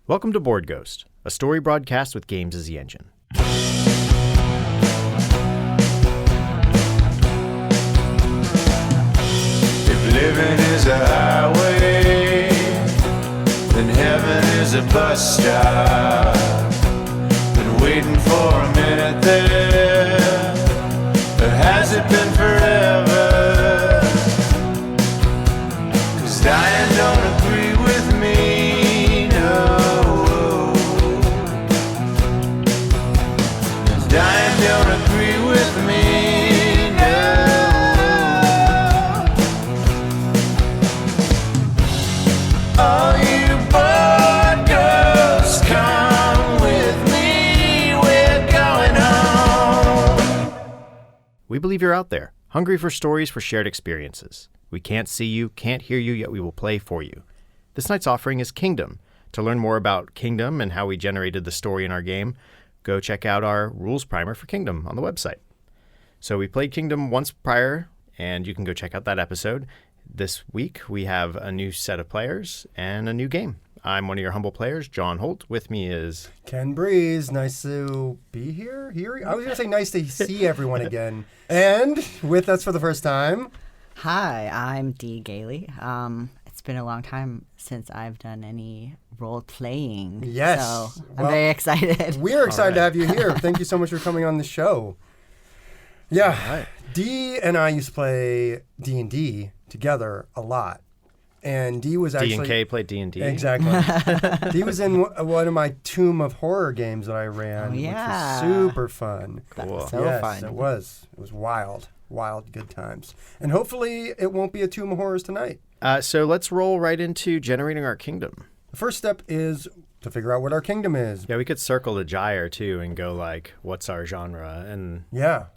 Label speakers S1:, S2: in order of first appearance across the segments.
S1: Welcome to Board Ghost, a story broadcast with games as the engine.
S2: If living is a highway, then heaven is a bus stop. Been waiting for a minute there, or has it been forever? 'Cause dying don't agree with me, no. Dying don't agree with me, no. All you board ghosts, come with me, we're going home.
S1: We believe you're out there, hungry for stories for shared experiences. We can't see you, can't hear you, yet we will play for you. This night's offering is Kingdom. To learn more about Kingdom and how we generated the story in our game, go check out our rules primer for Kingdom on the website. So we played Kingdom once prior, and you can go check out that episode. This week, we have a new set of players and a new game. I'm one of your humble players, John Holt. With me is...
S3: Ken Breese. Nice to be here. I was going to say nice to see everyone again. And with us for the first time...
S4: Hi, I'm Gailey. It's been a long time since I've done any role-playing.
S3: Yes.
S4: So I'm very excited.
S3: We're excited to have you here. Thank you so much for coming on the show. Yeah.
S1: right.
S3: Dee and I used to play D&D together a lot. And Dee was actually...
S1: D&K played D&D.
S3: Exactly. Dee was in one of my Tomb of Horror games that I ran, which was super fun.
S4: That
S1: Cool.
S4: was so
S3: Yes,
S4: fun.
S3: it was. It was wild. Wild good times. And hopefully it won't be a Tomb of Horrors tonight.
S1: So let's roll right into generating our kingdom.
S3: The first step is to figure out what our kingdom is.
S1: Yeah, we could circle the gyre, too, and go like, what's our genre? And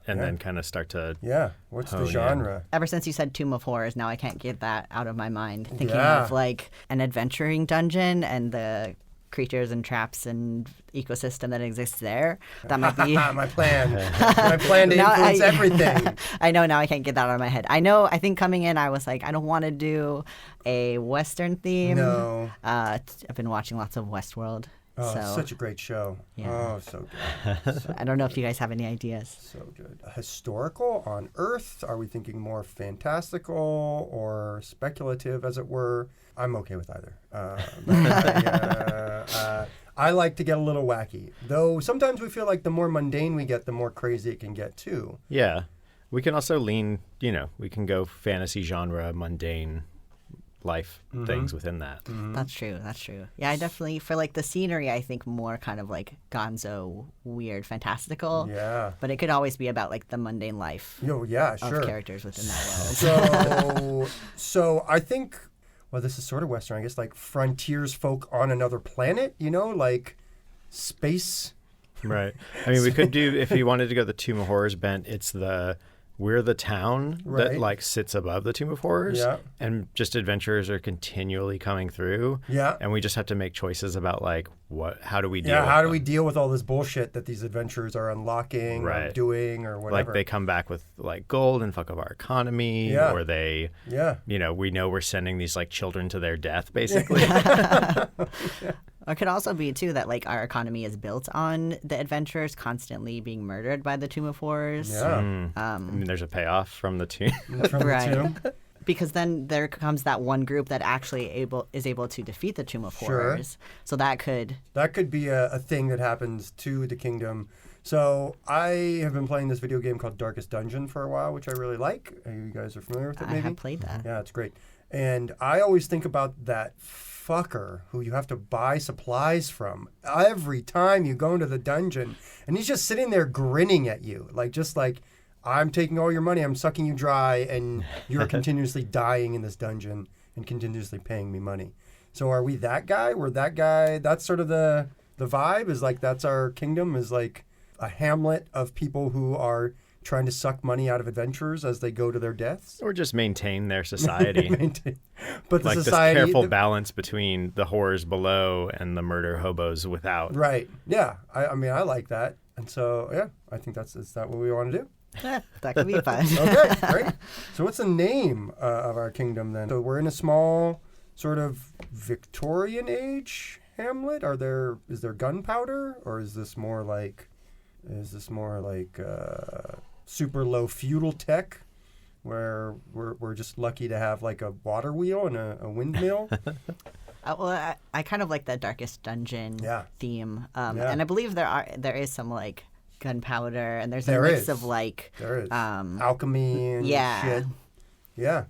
S1: then kind of start to...
S3: Yeah. What's the
S1: hone in.
S3: genre?
S4: Ever since you said Tomb of Horrors, now I can't get that out of my mind. Thinking
S3: Yeah.
S4: of like an adventuring dungeon and the creatures and traps and ecosystem that exists there. That might be...
S3: My plan. My plan to influence everything.
S4: I know now I can't get that out of my head. I think coming in I was like, I don't want to do a Western theme.
S3: No.
S4: I've been watching lots of Westworld.
S3: Oh,
S4: so
S3: such a great show.
S4: Yeah.
S3: Oh, so good.
S4: I don't know if you guys have any ideas.
S3: So good. Historical on Earth? Are we thinking more fantastical or speculative, as it were? I'm okay with either. I like to get a little wacky. Though sometimes we feel like the more mundane we get, the more crazy it can get, too.
S1: Yeah. We can also lean, we can go fantasy genre, mundane life things within that.
S3: Mm-hmm.
S4: That's true. Yeah, I definitely, for like the scenery, I think more kind of like Gonzo, weird, fantastical.
S3: Yeah.
S4: But it could always be about like the mundane life
S3: Yeah,
S4: of
S3: sure.
S4: characters within that world.
S3: So I think, well, this is sort of Western, I guess, like frontiers folk on another planet, like space.
S1: Right. I mean, we could do, if you wanted to go the Tomb of Horrors bent, we're the town
S3: Right.
S1: that like sits above the Tomb of Horrors.
S3: Yeah.
S1: And just adventurers are continually coming through.
S3: Yeah.
S1: And we just have to make choices about like, how do we deal
S3: Yeah,
S1: with
S3: how do
S1: them?
S3: we deal with all this bullshit that these adventurers are unlocking or
S1: Right.
S3: doing or whatever?
S1: Like they come back with like gold and fuck up our economy,
S3: Yeah.
S1: or they,
S3: Yeah.
S1: we know we're sending these like children to their death, basically.
S4: Or it could also be, too, that like our economy is built on the adventurers constantly being murdered by the Tomb of Horrors.
S3: Yeah.
S1: I mean, there's a payoff from the tomb.
S3: From
S4: Right.
S3: the tomb.
S4: Because then there comes that one group that actually is able to defeat the Tomb of
S3: Sure.
S4: Horrors. So that could...
S3: That could be a thing that happens to the kingdom. So I have been playing this video game called Darkest Dungeon for a while, which I really like. You guys are familiar with it,
S4: I
S3: maybe?
S4: have played that.
S3: Yeah, it's great. And I always think about that fucker who you have to buy supplies from every time you go into the dungeon. And he's just sitting there grinning at you. Like, I'm taking all your money, I'm sucking you dry, and you're continuously dying in this dungeon and continuously paying me money. So are we that guy? We're that guy. That's sort of the vibe, is like that's our kingdom, is like a Hamlet of people who are trying to suck money out of adventurers as they go to their deaths.
S1: Or just maintain their society.
S3: But the
S1: like
S3: society,
S1: this careful balance between the horrors below and the murder hobos without.
S3: Right. Yeah. I mean, I like that. And so, yeah, I think is that what we want to do?
S4: That could be fun.
S3: Okay, great. So what's the name of our kingdom then? So we're in a small sort of Victorian age Hamlet? Is there gunpowder, or is this more like super low feudal tech, where we're just lucky to have like a water wheel and a windmill?
S4: Well, I kind of like the Darkest Dungeon theme,
S3: Yeah.
S4: and I believe there is some like gunpowder, and there's a
S3: There
S4: mix
S3: is.
S4: of like
S3: There is alchemy and shit. Yeah.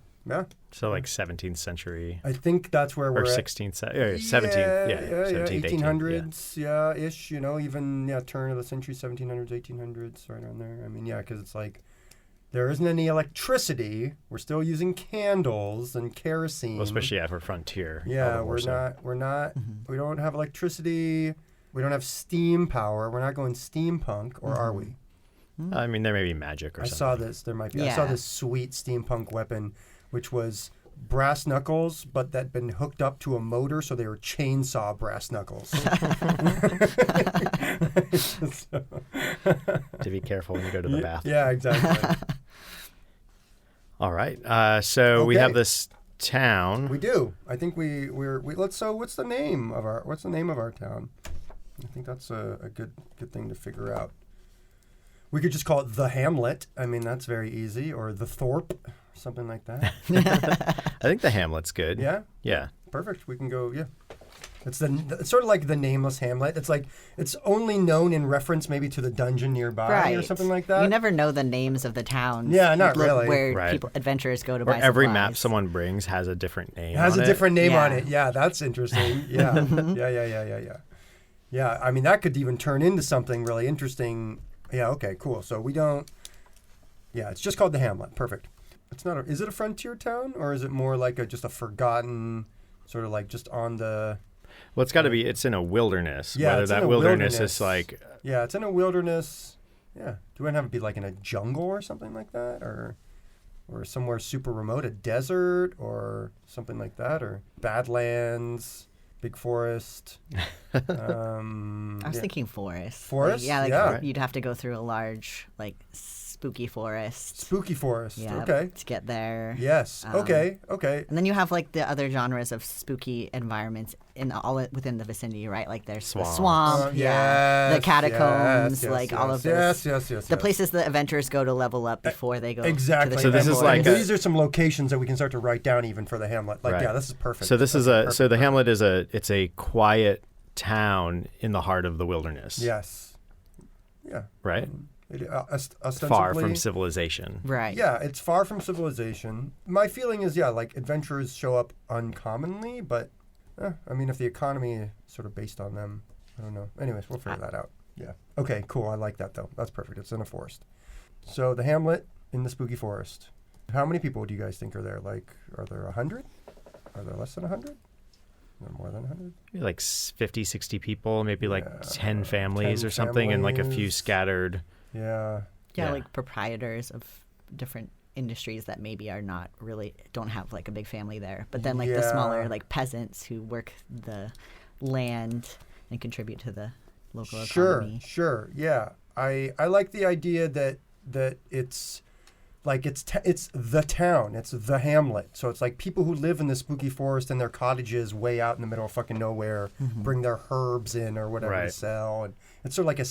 S1: So like 17th century
S3: I think that's where we're
S1: or
S3: at.
S1: 16th, 17th, yeah, 17th,
S3: 1800s, yeah, ish. Even turn of the century, 1700s, 1800s, right around there. I mean, because it's like there isn't any electricity. We're still using candles and kerosene.
S1: Well, especially for frontier.
S3: Yeah,
S1: all the more so.
S3: we're not. We don't have electricity. We don't have steam power. We're not going steampunk, or are we?
S1: I mean, there may be magic or
S3: I
S1: something.
S3: saw this. There might be. I saw
S4: Yeah.
S3: this sweet steampunk weapon, which was brass knuckles, but that been hooked up to a motor, so they were chainsaw brass knuckles.
S1: To be careful when you go to the bathroom.
S3: Yeah, exactly.
S1: All right. So we
S3: Okay.
S1: have this town.
S3: We do. I think we let's. So what's the name of our town? I think that's a good thing to figure out. We could just call it the Hamlet. I mean, that's very easy, or the Thorpe, something like that.
S1: I think the Hamlet's good.
S3: Yeah,
S1: Yeah.
S3: perfect. We can go. Yeah, it's it's sort of like the nameless Hamlet. It's like it's only known in reference maybe to the dungeon nearby or something like that.
S4: You never know the names of the towns.
S3: Yeah, not really.
S4: Where
S1: Right.
S4: adventurers go to
S1: Or
S4: buy
S1: every
S4: supplies.
S1: map someone brings has a different name.
S3: It has
S1: on
S3: a different name on
S4: Yeah.
S3: it. Yeah, that's interesting. Yeah. Yeah. Yeah, I mean, that could even turn into something really interesting. Yeah, okay, cool. So we don't... Yeah, it's just called the Hamlet. Perfect. It's not Is it a frontier town, or is it more like just a forgotten, sort of like just on the...
S1: Well, it's got to be. It's in a wilderness.
S3: Yeah,
S1: Whether
S3: it's in
S1: that
S3: a
S1: wilderness
S3: wilderness.
S1: is like
S3: Yeah, it's in a wilderness. Yeah. Do we have to be like in a jungle or something like that? Or somewhere super remote, a desert or something like that? Or Badlands... Big forest.
S4: I was thinking forest.
S3: Forest?
S4: Like,
S3: Yeah.
S4: you'd have to go through a large, like, spooky forest.
S3: Spooky forest.
S4: Yeah,
S3: Okay.
S4: to get there.
S3: Yes. Okay.
S4: And then you have like the other genres of spooky environments within the vicinity, right? Like there's the swamp, the
S3: yes,
S4: catacombs,
S3: yes,
S4: like
S3: yes,
S4: all of
S3: yes,
S4: those.
S3: yes.
S4: The places the adventurers go to level up before they go.
S3: Exactly.
S4: To the
S1: So this
S3: And
S1: is like
S3: these are some locations that we can start to write down even for the Hamlet. Like,
S1: Right.
S3: yeah, this is perfect.
S1: So this is
S3: Perfect.
S1: the Hamlet is it's a quiet town in the heart of the wilderness.
S3: Yes. Yeah.
S1: Right?
S3: Ostensibly,
S1: Far from civilization.
S4: Right.
S3: Yeah, it's far from civilization. My feeling is, like adventurers show up uncommonly, but I mean, if the economy is sort of based on them, I don't know. Anyways, we'll figure that out. Yeah. Okay, cool. I like that, though. That's perfect. It's in a forest. So the Hamlet in the spooky forest. How many people do you guys think are there? Like, are there 100? Are there less than 100? Are there more than 100?
S1: Maybe like 50, 60 people, maybe like 10 families
S3: 10
S1: or something, and like a few
S3: families.
S1: scattered.
S3: Yeah.
S4: Yeah, like proprietors of different industries that maybe don't have like a big family there, but then like the smaller like peasants who work the land and contribute to the local economy.
S3: Sure. Yeah. I like the idea that it's like it's the town, it's the Hamlet. So it's like people who live in the spooky forest in their cottages way out in the middle of fucking nowhere, bring their herbs in or whatever to
S1: Right.
S3: sell, and it's sort of like a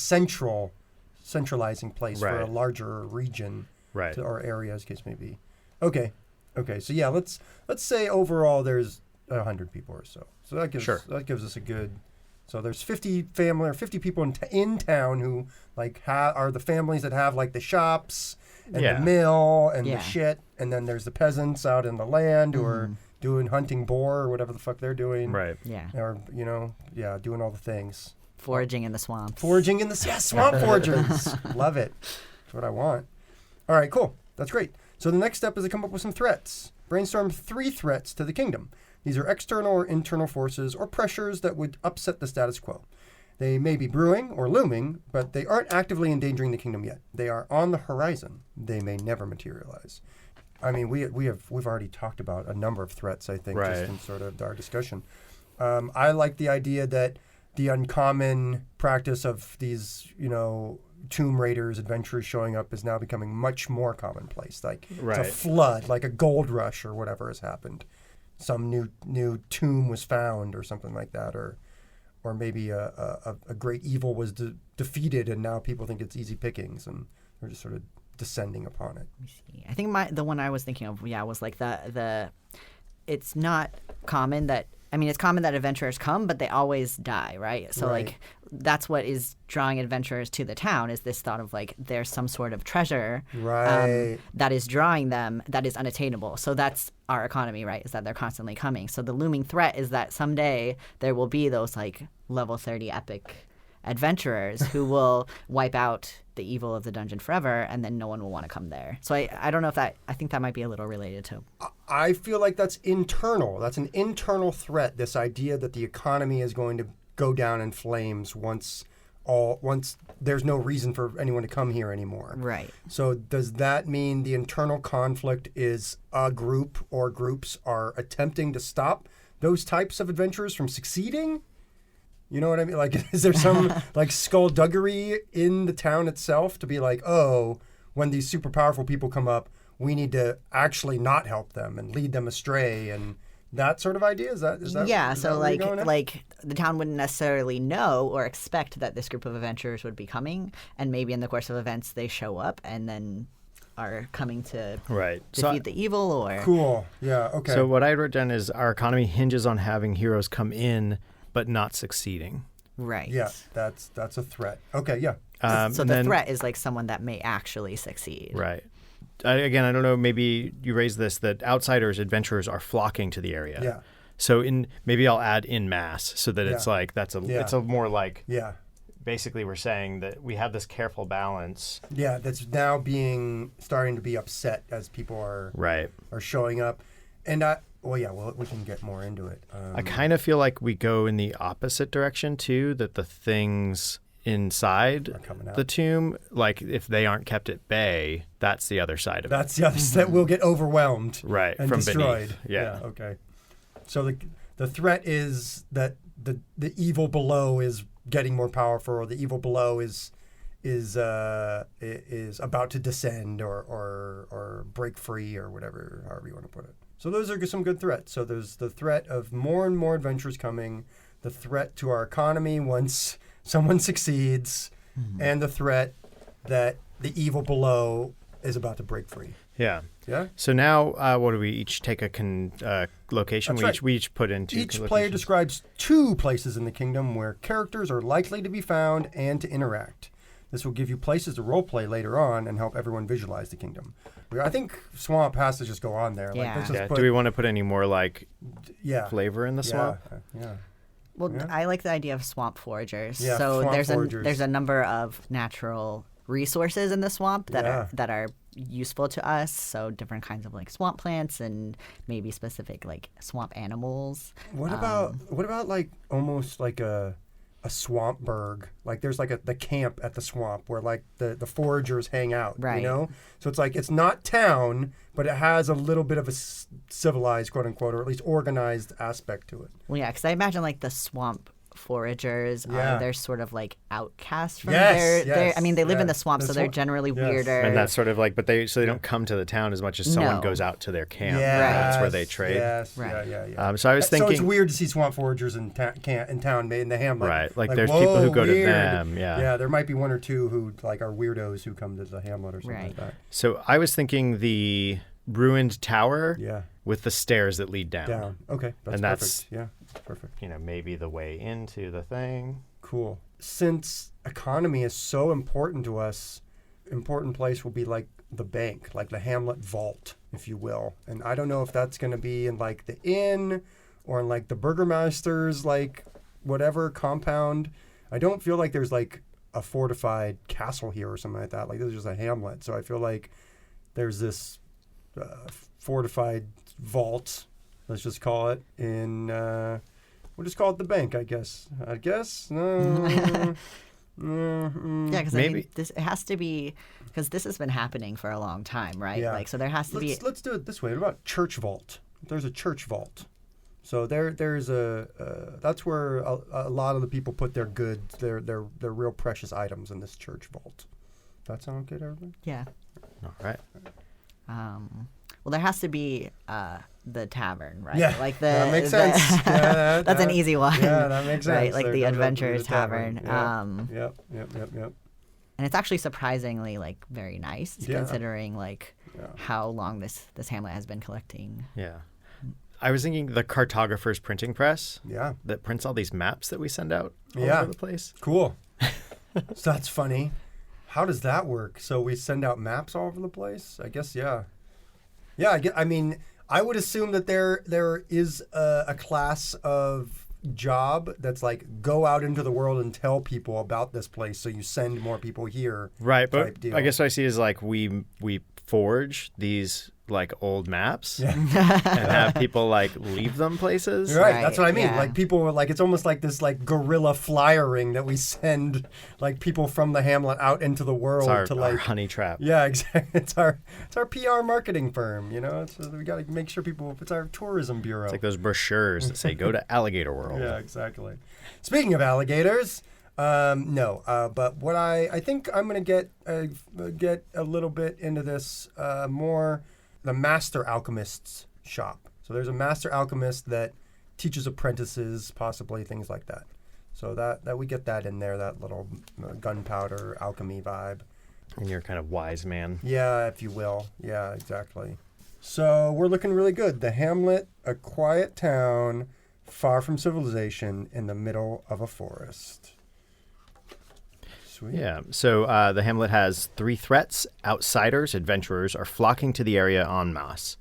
S3: centralizing place for a
S1: Right.
S3: larger region,
S1: Right.
S3: or area, as case may be. Okay. So yeah, let's say overall there's 100 people or so. So that gives us a good. So there's 50 people in town who like are the families that have like the shops and the mill and the shit, and then there's the peasants out in the land who are doing hunting boar or whatever the fuck they're doing.
S1: Right.
S4: Yeah.
S3: Or doing all the things.
S4: Foraging in the swamps.
S3: Swamp foragers. Love it. That's what I want. All right, cool. That's great. So the next step is to come up with some threats. Brainstorm 3 threats to the kingdom. These are external or internal forces or pressures that would upset the status quo. They may be brewing or looming, but they aren't actively endangering the kingdom yet. They are on the horizon. They may never materialize. I mean, we've already talked about a number of threats, I think, just in sort of our discussion. I like the idea that the uncommon practice of these, tomb raiders, adventurers showing up is now becoming much more commonplace. Like it's a flood, like a gold rush or whatever has happened. Some new tomb was found or something like that, or or maybe a great evil was defeated, and now people think it's easy pickings, and they're just sort of descending upon it.
S4: Let me see. I think the one I was thinking of, was like the. It's not common that. I mean, it's common that adventurers come, but they always die, right? So, like, that's what is drawing adventurers to the town, is this thought of, like, there's some sort of treasure that is drawing them that is unattainable. So that's our economy, right, is that they're constantly coming. So the looming threat is that someday there will be those, like, level 30 epic adventurers who will wipe out the evil of the dungeon forever, and then no one will want to come there. So I don't know if that, I think that might be a little related to.
S3: I feel like that's internal. That's an internal threat, this idea that the economy is going to go down in flames once there's no reason for anyone to come here anymore.
S4: Right.
S3: So does that mean the internal conflict is a group or groups are attempting to stop those types of adventurers from succeeding? You know what I mean? Like, is there some like skullduggery in the town itself to be like, oh, when these super powerful people come up, we need to actually not help them and lead them astray, and that sort of idea? Is that
S4: yeah?
S3: Is
S4: so
S3: that
S4: like the town wouldn't necessarily know or expect that this group of adventurers would be coming, and maybe in the course of events they show up and then are coming to defeat the evil or.
S3: Cool. Yeah. Okay.
S1: So what I wrote down is our economy hinges on having heroes come in but not succeeding.
S4: Right.
S3: Yeah, that's a threat. Okay, yeah.
S4: So the threat is like someone that may actually succeed.
S1: Right. Again, I don't know, maybe you raised this, that outsiders, adventurers are flocking to the area.
S3: Yeah.
S1: So maybe I'll add in mass so that it's like, it's a more like, basically we're saying that we have this careful balance.
S3: Yeah, that's now starting to be upset as people are showing up. And we can get more into it.
S1: I kind of feel like we go in the opposite direction too, that the things inside the tomb, like if they aren't kept at bay, that's the other side of it.
S3: That's the other side. We'll get overwhelmed and
S1: from
S3: destroyed.
S1: Beneath. Yeah.
S3: Okay. So the threat is that the evil below is getting more powerful, or the evil below is about to descend or break free, or whatever, however you want to put it. So those are some good threats. So there's the threat of more and more adventures coming, the threat to our economy once someone succeeds, and the threat that the evil below is about to break free.
S1: Yeah.
S3: Yeah.
S1: So now, what do we each take a location? We each put into
S3: each player describes 2 places in the kingdom where characters are likely to be found and to interact. This will give you places to roleplay later on and help everyone visualize the kingdom. I think swamp has to just go on there.
S4: Yeah.
S1: Do we want to put any more flavor in the swamp?
S3: Yeah.
S4: Well, I like the idea of swamp foragers.
S3: Yeah,
S4: so
S3: swamp
S4: there's
S3: foragers.
S4: a number of natural resources in the swamp that are useful to us. So different kinds of like swamp plants and maybe specific like swamp animals.
S3: What about like almost like a swamp burg? Like there's like the camp at the swamp where like the foragers hang out,
S4: right?
S3: You know, so it's like it's not town, but it has a little bit of a civilized, quote unquote, or at least organized aspect to it.
S4: Well, yeah, because I imagine like the swamp foragers they're sort of like outcasts from I mean, they live in the swamp, so they're generally weirder.
S1: And that's sort of like, but they don't come to the town as much as someone goes out to their camp. That's where they trade.
S3: Yes.
S4: Right.
S3: Yeah.
S1: So I was thinking,
S3: so it's weird to see swamp foragers in town, in the Hamlet.
S1: Right. Like there's people who go to them. Yeah.
S3: Yeah. There might be 1 or 2 who like are weirdos who come to the Hamlet or something like that.
S1: So I was thinking the ruined tower with the stairs that lead down.
S3: Okay. That's perfect. Yeah. Perfect.
S1: Maybe the way into the thing.
S3: Cool. Since economy is so important to us, important place will be like the bank, like the Hamlet vault, if you will. And I don't know if that's going to be in like the inn or in like the Burgermaster's like whatever compound. I don't feel like there's like a fortified castle here or something like that. Like this is just a hamlet. So I feel like there's this fortified vault, let's just call it, we'll just call it the bank, I guess. No.
S4: Yeah, because I mean, it has to be, because this has been happening for a long time, right?
S3: Yeah.
S4: Like, so there has to be.
S3: Let's do it this way. What about church vault? There's a church vault. So there's that's where a lot of the people put their goods, their real precious items in this church vault. That sound good, everybody?
S4: Yeah.
S1: All right.
S4: Well, there has to be the tavern, right?
S3: Yeah,
S4: like
S3: that makes sense. Yeah,
S4: that's an easy one.
S3: Yeah, that makes sense.
S4: Right, like
S3: There
S4: the
S3: does have to be
S4: Adventurers
S3: the tavern.
S4: Tavern.
S3: Yep.
S4: And it's actually surprisingly like very nice
S3: Yeah.
S4: considering like how long this Hamlet has been collecting.
S1: Yeah. I was thinking the cartographer's printing press
S3: Yeah.
S1: that prints all these maps that we send out all
S3: Yeah.
S1: over the place.
S3: Cool. So that's funny. How does that work? So we send out maps all over the place? I guess, yeah. Yeah, I mean, I would assume that there is a class of job that's like go out into the world and tell people about this place, so you send more people here.
S1: Right, but
S3: type deal.
S1: I guess what I see is like we forge these like old maps
S3: Yeah.
S1: and have people like leave them places.
S3: Right,
S4: Right,
S3: that's what I mean.
S4: yeah.
S3: Like people are like, it's almost like this like guerrilla flyering that we send like people from the Hamlet out into the world
S1: It's
S3: to
S1: our
S3: like
S1: honey trap.
S3: Yeah, exactly. It's our PR marketing firm, you know. We got to make sure people. It's our tourism bureau.
S1: It's like those brochures that say go to Alligator World.
S3: Yeah, exactly. Speaking of alligators, no. But what I think I'm gonna get a little bit into this more. The Master Alchemist's shop. So there's a Master Alchemist that teaches apprentices, possibly things like that. So that we get that in there, that little gunpowder alchemy vibe.
S1: And you're kind of wise man.
S3: Yeah, if you will. Yeah, exactly. So we're looking really good. The Hamlet, a quiet town, far from civilization, in the middle of a forest. Sweet.
S1: Yeah. So the Hamlet has 3 threats. Outsiders, adventurers, are flocking to the area en masse.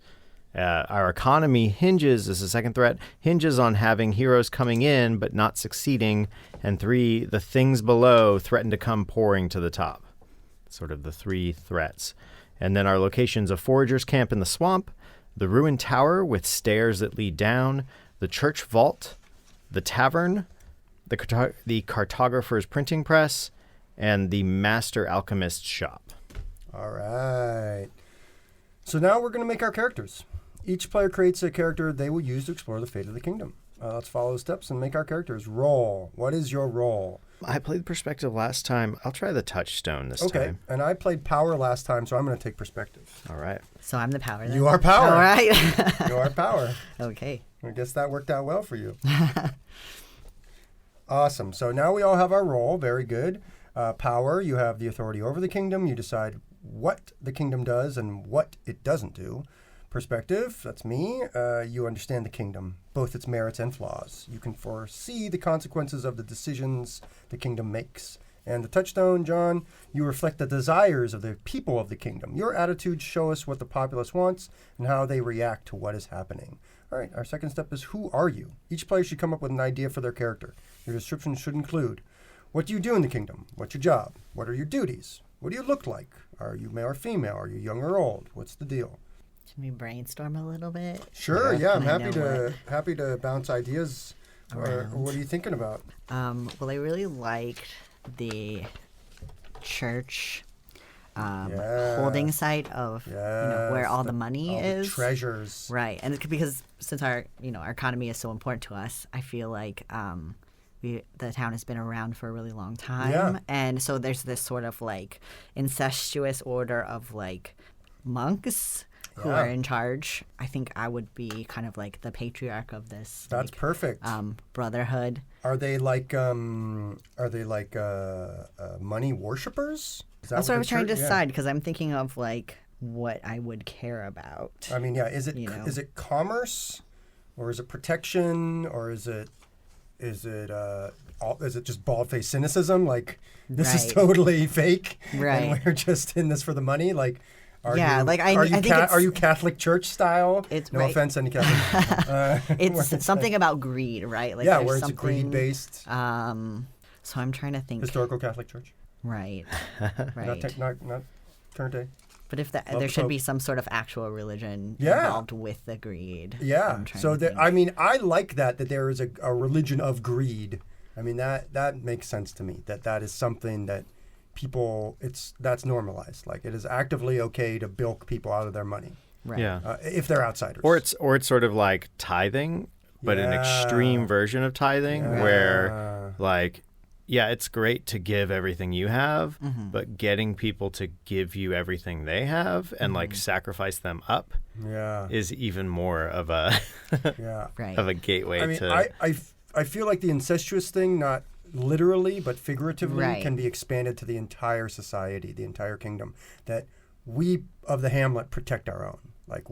S1: Our economy hinges, as the second threat, hinges on having heroes coming in but not succeeding. And 3, the things below threaten to come pouring to the top. Sort of the 3 threats. And then our locations: a forager's camp in the swamp, the ruined tower with stairs that lead down, the church vault, the tavern, the cartographer's printing press, and the Master Alchemist's shop.
S3: All right. So now we're going to make our characters. Each player creates a character they will use to explore the fate of the kingdom. Let's follow the steps and make our characters. Roll. What is your role?
S1: I played perspective last time. I'll try the touchstone this
S3: Okay.
S1: time.
S3: And I played power last time, so I'm going to take perspective.
S1: All right.
S4: So I'm the power then.
S3: You are power.
S4: All right.
S3: You are power.
S4: Okay.
S3: I guess that worked out well for you. Awesome. So now we all have our role. Very good. Power, you have the authority over the kingdom. You decide what the kingdom does and what it doesn't do. Perspective, that's me. You understand the kingdom, both its merits and flaws. You can foresee the consequences of the decisions the kingdom makes. And the touchstone, John, you reflect the desires of the people of the kingdom. Your attitudes show us what the populace wants and how they react to what is happening. All right, our second step is who are you? Each player should come up with an idea for their character. Your description should include: what do you do in the kingdom? What's your job? What are your duties? What do you look like? Are you male or female? Are you young or old? What's the deal?
S4: Can we brainstorm a little bit?
S3: Sure, yeah, I'm
S4: Can I
S3: happy
S4: know
S3: happy to bounce ideas. Or
S4: Around.
S3: what are you thinking about?
S4: Well, I really liked the church holding site of where
S3: Yes,
S4: all the money
S3: all the
S4: is.
S3: treasures.
S4: Right, and it's because since our economy is so important to us, I feel like the town has been around for a really long time,
S3: Yeah.
S4: and so there's this sort of like incestuous order of like monks who
S3: Yeah.
S4: are in charge. I think I would be kind of like the patriarch of this.
S3: That's
S4: like,
S3: perfect.
S4: brotherhood.
S3: Are they like money worshippers? Is that
S4: That's what I
S3: the
S4: was trying to
S3: church- yeah.
S4: decide because I'm thinking of like what I would care about.
S3: I mean, yeah. Is it
S4: You know.
S3: is it commerce, or is it protection, or is it just bald-faced cynicism? Like this is
S4: Right.
S3: totally fake,
S4: Right.
S3: and we're just in this for the money. Like, are
S4: Yeah,
S3: you,
S4: like,
S3: are you
S4: think it's-
S3: are you Catholic Church style?
S4: It's
S3: no
S4: right.
S3: offense, any Catholic.
S4: It's something about greed, right? Like
S3: yeah,
S4: there's
S3: where it's
S4: something,
S3: greed-based.
S4: So I'm trying to think.
S3: Historical Catholic Church,
S4: Right.
S3: not
S4: Right.
S3: not current day.
S4: But if that
S3: Love
S4: there
S3: the
S4: should
S3: Pope.
S4: be some sort of actual religion
S3: Yeah.
S4: involved with the greed.
S3: Yeah.
S4: I'm trying
S3: So
S4: to think.
S3: I mean, I like that there is a religion of greed. I mean, that makes sense to me. That is something that people that's normalized. Like it is actively okay to bilk people out of their money
S4: Right.
S1: Yeah.
S3: if they're outsiders.
S1: Or it's sort of like tithing, but an
S3: Yeah.
S1: extreme version of tithing
S3: Yeah.
S1: where like yeah, it's great to give everything you have,
S4: Mm-hmm.
S1: but getting people to give you everything they have and like
S4: Mm-hmm.
S1: sacrifice them up
S3: Yeah.
S1: is even more of a
S3: Yeah.
S4: Right.
S1: of a gateway
S3: I mean,
S1: to.
S3: I feel like the incestuous thing, not literally but figuratively,
S4: Right.
S3: can be expanded to the entire society, the entire kingdom. That we of the Hamlet protect our own. Like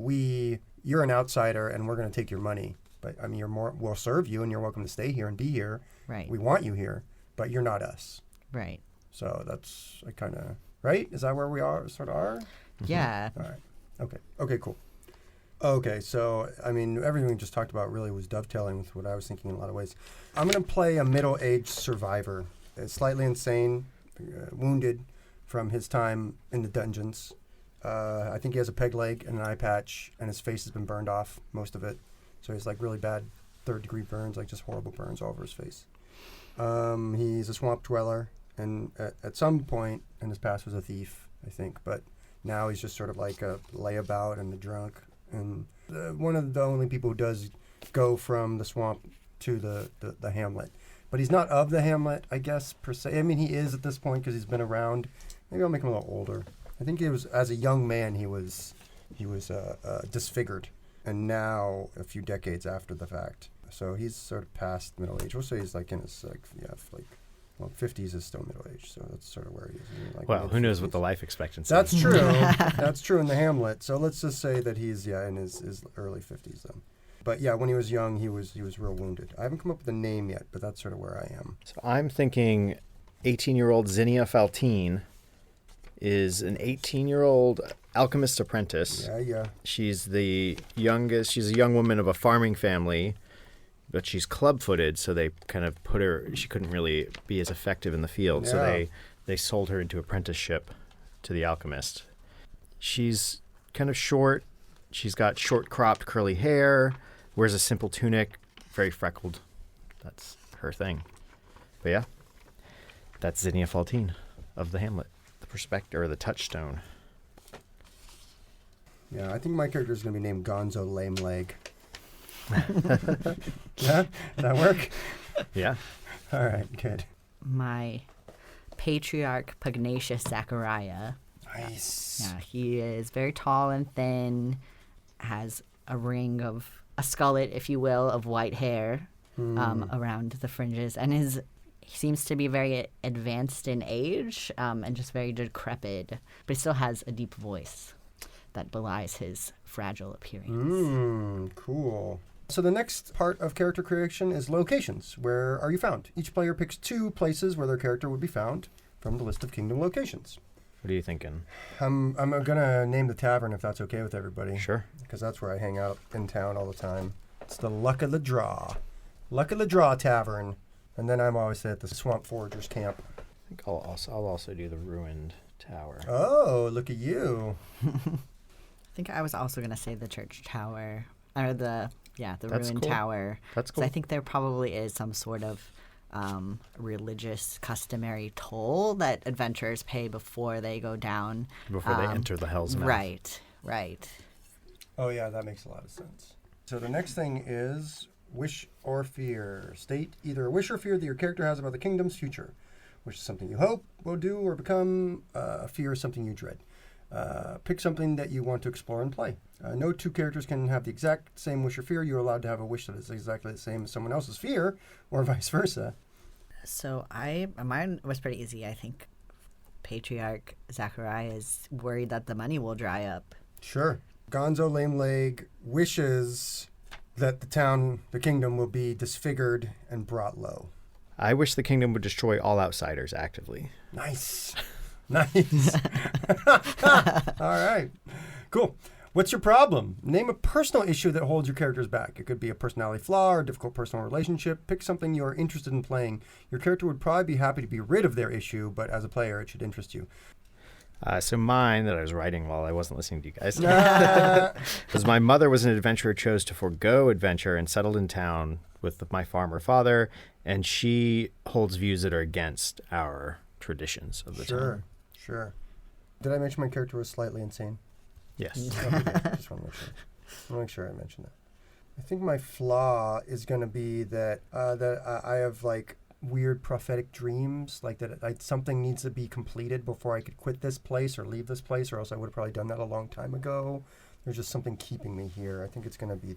S3: you're an outsider, and we're going to take your money. But I mean, we'll serve you, and you're welcome to stay here and be here.
S4: Right.
S3: We want you here, but you're not us.
S4: Right.
S3: So that's kind of right. Is that where we are? Sort of are.
S4: Yeah.
S3: All right. Okay. Okay. Cool. Okay. So I mean, everything we just talked about really was dovetailing with what I was thinking in a lot of ways. I'm going to play a middle-aged survivor, slightly insane, wounded from his time in the dungeons. I think he has a peg leg and an eye patch, and his face has been burned off, most of it. So he's like really bad third-degree burns, like just horrible burns all over his face. He's a swamp dweller, and at some point in his past was a thief, I think. But now he's just sort of like a layabout and a drunk. And one of the only people who does go from the swamp to the Hamlet. But he's not of the Hamlet, I guess, per se. I mean, he is at this point because he's been around. Maybe I'll make him a little older. I think he was, as a young man, he was disfigured. And now, a few decades after the fact. So he's sort of past middle age. We'll say he's like in his, 50s is still middle age. So that's sort of where he is. Like
S1: Well, who knows what
S3: mid-50s.
S1: the life expectancy
S3: That's
S1: is.
S3: true. That's true in the Hamlet. So let's just say that he's, in his early 50s then. But yeah, when he was young, he was real wounded. I haven't come up with a name yet, but that's sort of where I am.
S1: So I'm thinking 18-year-old Zinnia Faltine is an 18-year-old alchemist apprentice.
S3: Yeah.
S1: She's the youngest. She's a young woman of a farming family, but she's club-footed, so they kind of put her. She couldn't really be as effective in the field, so
S3: Yeah.
S1: they sold her into apprenticeship to the alchemist. She's kind of short. She's got short-cropped curly hair, wears a simple tunic, very freckled. That's her thing. But yeah, that's Zinnia Faltine of the Hamlet, the perspective or the touchstone.
S3: Yeah, I think my character is going to be named Gonzo Lameleg. Yeah? Does that work?
S1: Yeah.
S3: All right, good.
S4: My Patriarch Pugnacious Zachariah.
S3: Nice.
S4: Yeah, he is very tall and thin, has a ring of a skullet, if you will, of white hair around the fringes, and he seems to be very advanced in age and just very decrepit, but he still has a deep voice that belies his fragile appearance.
S3: Cool. So the next part of character creation is locations. Where are you found? Each player picks 2 places where their character would be found from the list of kingdom locations.
S1: What are you thinking?
S3: I'm gonna name the tavern if that's okay with everybody.
S1: Sure.
S3: Because that's where I hang out in town all the time. It's the Luck of the Draw. Luck of the Draw Tavern. And then I'm always at the Swamp Foragers Camp.
S1: I think I'll also do the ruined tower.
S3: Oh, look at you.
S4: I think I was also going to say the church tower, or the
S1: That's
S4: ruined
S1: cool.
S4: tower.
S1: That's
S4: 'Cause
S1: cool.
S4: I think there probably is some sort of religious customary toll that adventurers pay before they go down.
S1: Before they enter the Hell's Mouth.
S4: Right.
S3: Oh, yeah, that makes a lot of sense. So the next thing is wish or fear. State either a wish or fear that your character has about the kingdom's future. Wish is something you hope will do or become. A fear is something you dread. Pick something that you want to explore and play. No 2 characters can have the exact same wish or fear. You're allowed to have a wish that is exactly the same as someone else's fear, or vice versa.
S4: So mine was pretty easy. I think Patriarch Zachariah is worried that the money will dry up.
S3: Sure. Gonzo Lameleg wishes that the kingdom will be disfigured and brought low.
S1: I wish the kingdom would destroy all outsiders actively.
S3: Nice. Nice. All right. Cool. What's your problem? Name a personal issue that holds your characters back. It could be a personality flaw or a difficult personal relationship. Pick something you're interested in playing. Your character would probably be happy to be rid of their issue, but as a player, it should interest you.
S1: So mine that I was writing while I wasn't listening to you guys
S3: Nah.
S1: was my mother was an adventurer who chose to forego adventure and settled in town with my farmer father, and she holds views that are against our traditions of the town.
S3: Sure. Did I mention my character was slightly insane?
S1: Yes.
S3: Okay, good. Just want to make sure. I want to make sure I mentioned that. I think my flaw is going to be that I have weird prophetic dreams, like that something needs to be completed before I could quit this place or leave this place, or else I would have probably done that a long time ago. There's just something keeping me here. I think it's going to be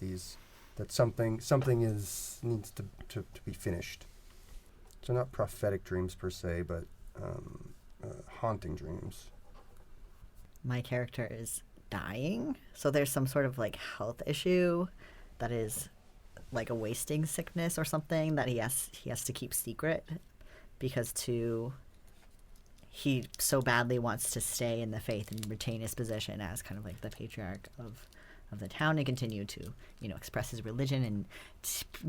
S3: that something needs to be finished. So not prophetic dreams per se, but haunting dreams.
S4: My character is dying, so there's some sort of like health issue that is like a wasting sickness or something that he has to keep secret because he so badly wants to stay in the faith and retain his position as kind of like the patriarch of the town and continue to, express his religion and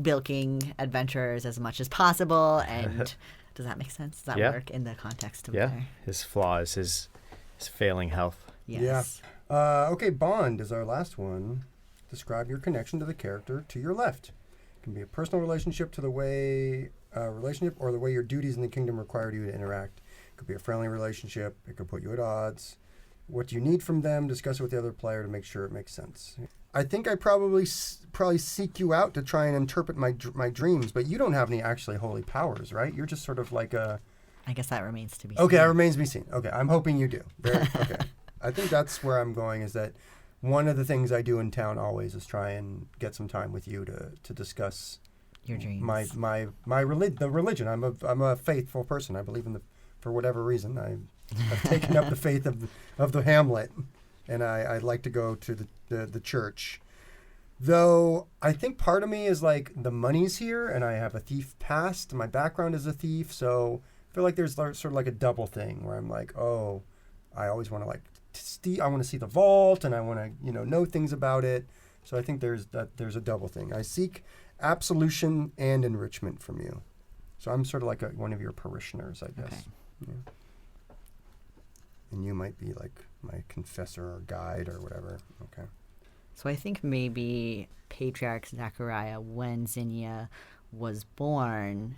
S4: bilking adventurers as much as possible. And does that make sense? Does that work in the context of there?
S1: His flaw is his failing health.
S4: Yes.
S3: Yeah. Okay, bond is our last one. Describe your connection to the character to your left. It can be a personal relationship to the way relationship or the way your duties in the kingdom require you to interact. It could be a friendly relationship. It could put you at odds. What do you need from them? Discuss it with the other player to make sure it makes sense. I think I probably seek you out to try and interpret my dreams, but you don't have any actually holy powers, right? You're just sort of like a...
S4: I guess that remains to be seen.
S3: Okay, that remains to be seen. Okay, I'm hoping you do. Okay. I think that's where I'm going, is that one of the things I do in town always is try and get some time with you to discuss
S4: your dreams.
S3: The religion. I'm a faithful person. I believe in for whatever reason I've taken up the faith of the Hamlet, and I like to go to the church. Though I think part of me is like the money's here, and I have a thief past. My background is a thief, so I feel like there's sort of like a double thing where I'm like, oh, I always want to like I want to see the vault, and I want to know things about it. So I think there's a double thing. I seek absolution and enrichment from you. So I'm sort of like one of your parishioners, I guess.
S4: Okay.
S3: Yeah. And you might be like my confessor or guide or whatever. Okay.
S4: So I think maybe Patriarch Zachariah, when Zinnia was born,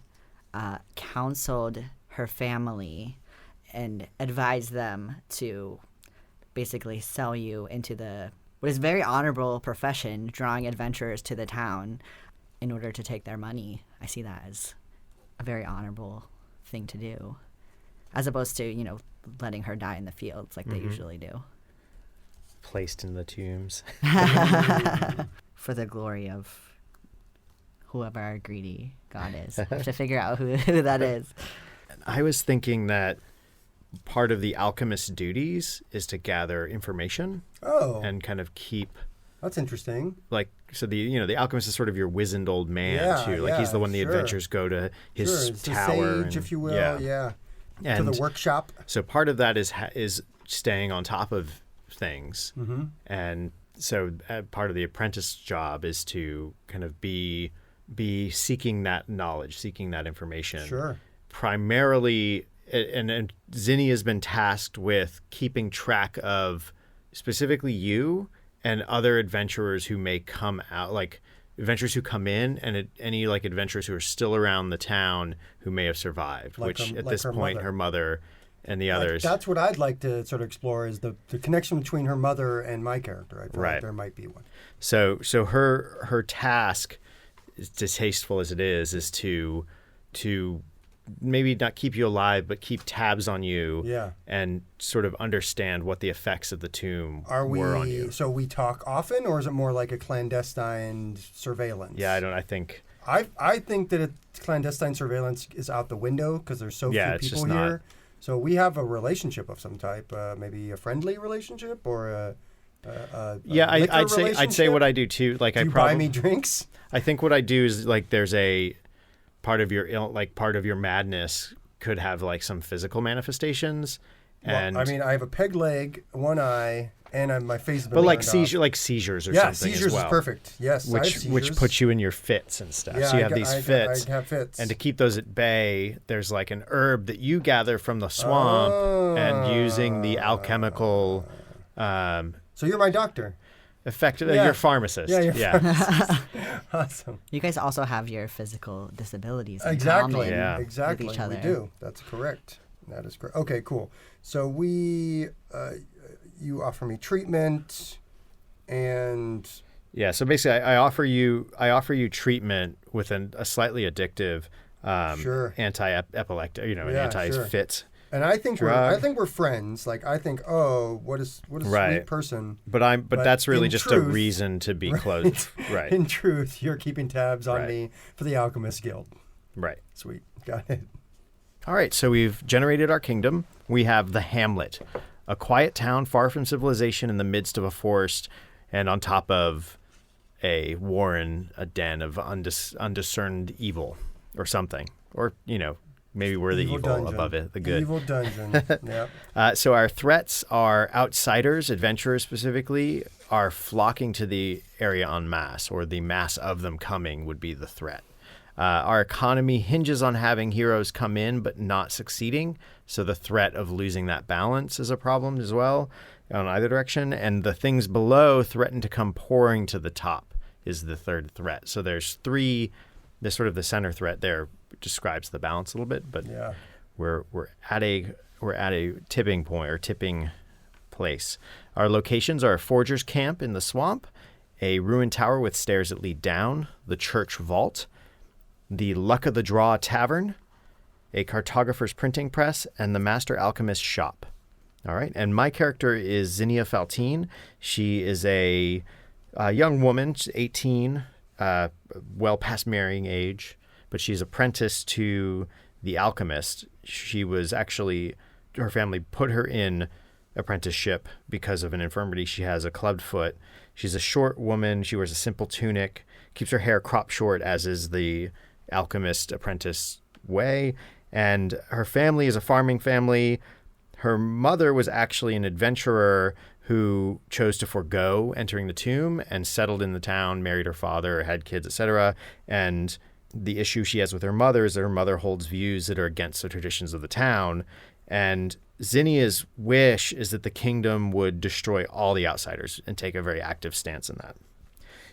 S4: counseled her family and advised them to basically sell you into what is a very honorable profession, drawing adventurers to the town in order to take their money. I see that as a very honorable thing to do, as opposed to, letting her die in the fields like they usually do.
S1: Placed in the tombs.
S4: For the glory of whoever our greedy God is. I have to figure out who that is.
S1: I was thinking that part of the alchemist's duties is to gather information. And kind of keep...
S3: That's interesting.
S1: So the alchemist is sort of your wizened old man too. Like he's the one the adventurers go to his tower,
S3: sage, if you will. Yeah.
S1: And
S3: to the workshop.
S1: So part of that is staying on top of things, and so part of the apprentice job is to kind of be seeking that knowledge, seeking that information.
S3: Sure.
S1: Primarily, and Zinnia has been tasked with keeping track of specifically you and other adventurers who may come out, like adventurers who come in and any like adventurers who are still around the town who may have survived, at this point her mother and the others.
S3: That's what I'd like to sort of explore, is the connection between her mother and my character. I feel like there might be one.
S1: So her task, as distasteful as it is to maybe not keep you alive, but keep tabs on you, and sort of understand what the effects of the tomb were on you.
S3: So we talk often, or is it more like a clandestine surveillance?
S1: Yeah, I think
S3: that a clandestine surveillance is out the window because there's so few people here.
S1: Not.
S3: So we have a relationship of some type, maybe a friendly relationship or
S1: I'd say what I do too. Like,
S3: do you buy me drinks?
S1: I think what I do is like there's a part of your madness could have like some physical manifestations. And
S3: I mean, I have a peg leg, one eye, and my face is
S1: but like seizures or something.
S3: Yeah, seizures
S1: as well,
S3: is perfect. Yes,
S1: which puts you in your fits and stuff.
S3: Yeah,
S1: so you have these fits.
S3: I have fits.
S1: And to keep those at bay, there's like an herb that you gather from the swamp and using the alchemical.
S3: So you're my doctor.
S1: Effectively, you're a pharmacist.
S3: Yeah, you're pharmacist. Awesome.
S4: You guys also have your physical disabilities.
S3: Exactly.
S4: With each other.
S3: We do. That's correct. That is correct. Okay, cool. So you offer me treatment, and
S1: so basically, I offer you treatment with a slightly addictive
S3: Sure.
S1: anti-epileptic, an
S3: Yeah,
S1: anti-fit.
S3: And I think
S1: drug.
S3: we're friends. Like I think, oh, what a sweet person.
S1: But that's really
S3: in
S1: just
S3: truth,
S1: a reason to be close. Right.
S3: In truth, you're keeping tabs on
S1: Right.
S3: me for the Alchemist Guild.
S1: Right.
S3: Sweet. Got it.
S1: All right, so we've generated our kingdom. We have the Hamlet, a quiet town far from civilization in the midst of a forest and on top of a warren, a den of undiscerned evil or something. Or, maybe we're the evil
S3: dungeon.
S1: above it, the good.
S3: Evil dungeon. Yep.
S1: So our threats are outsiders, adventurers specifically, are flocking to the area en masse, or the mass of them coming would be the threat. Our economy hinges on having heroes come in but not succeeding, so the threat of losing that balance is a problem as well on either direction. And the things below threaten to come pouring to the top is the third threat. So there's three. This sort of the center threat there describes the balance a little bit, but
S3: Yeah.
S1: we're at a tipping point or tipping place. Our locations are a forger's camp in the swamp, a ruined tower with stairs that lead down, the church vault, the Luck of the Draw Tavern, a cartographer's printing press, and the Master Alchemist shop. All right, and my character is Zinnia Faltine. She is a young woman, she's 18, well past marrying age, but she's apprenticed to the Alchemist. She was actually, her family put her in apprenticeship because of an infirmity. She has a clubbed foot. She's a short woman. She wears a simple tunic, keeps her hair cropped short, as is the Alchemist apprentice way. And her family is a farming family. Her mother was actually an adventurer who chose to forego entering the tomb and settled in the town, married her father, had kids, etc. And the issue she has with her mother is that her mother holds views that are against the traditions of the town. And Zinnia's wish is that the kingdom would destroy all the outsiders and take a very active stance in that.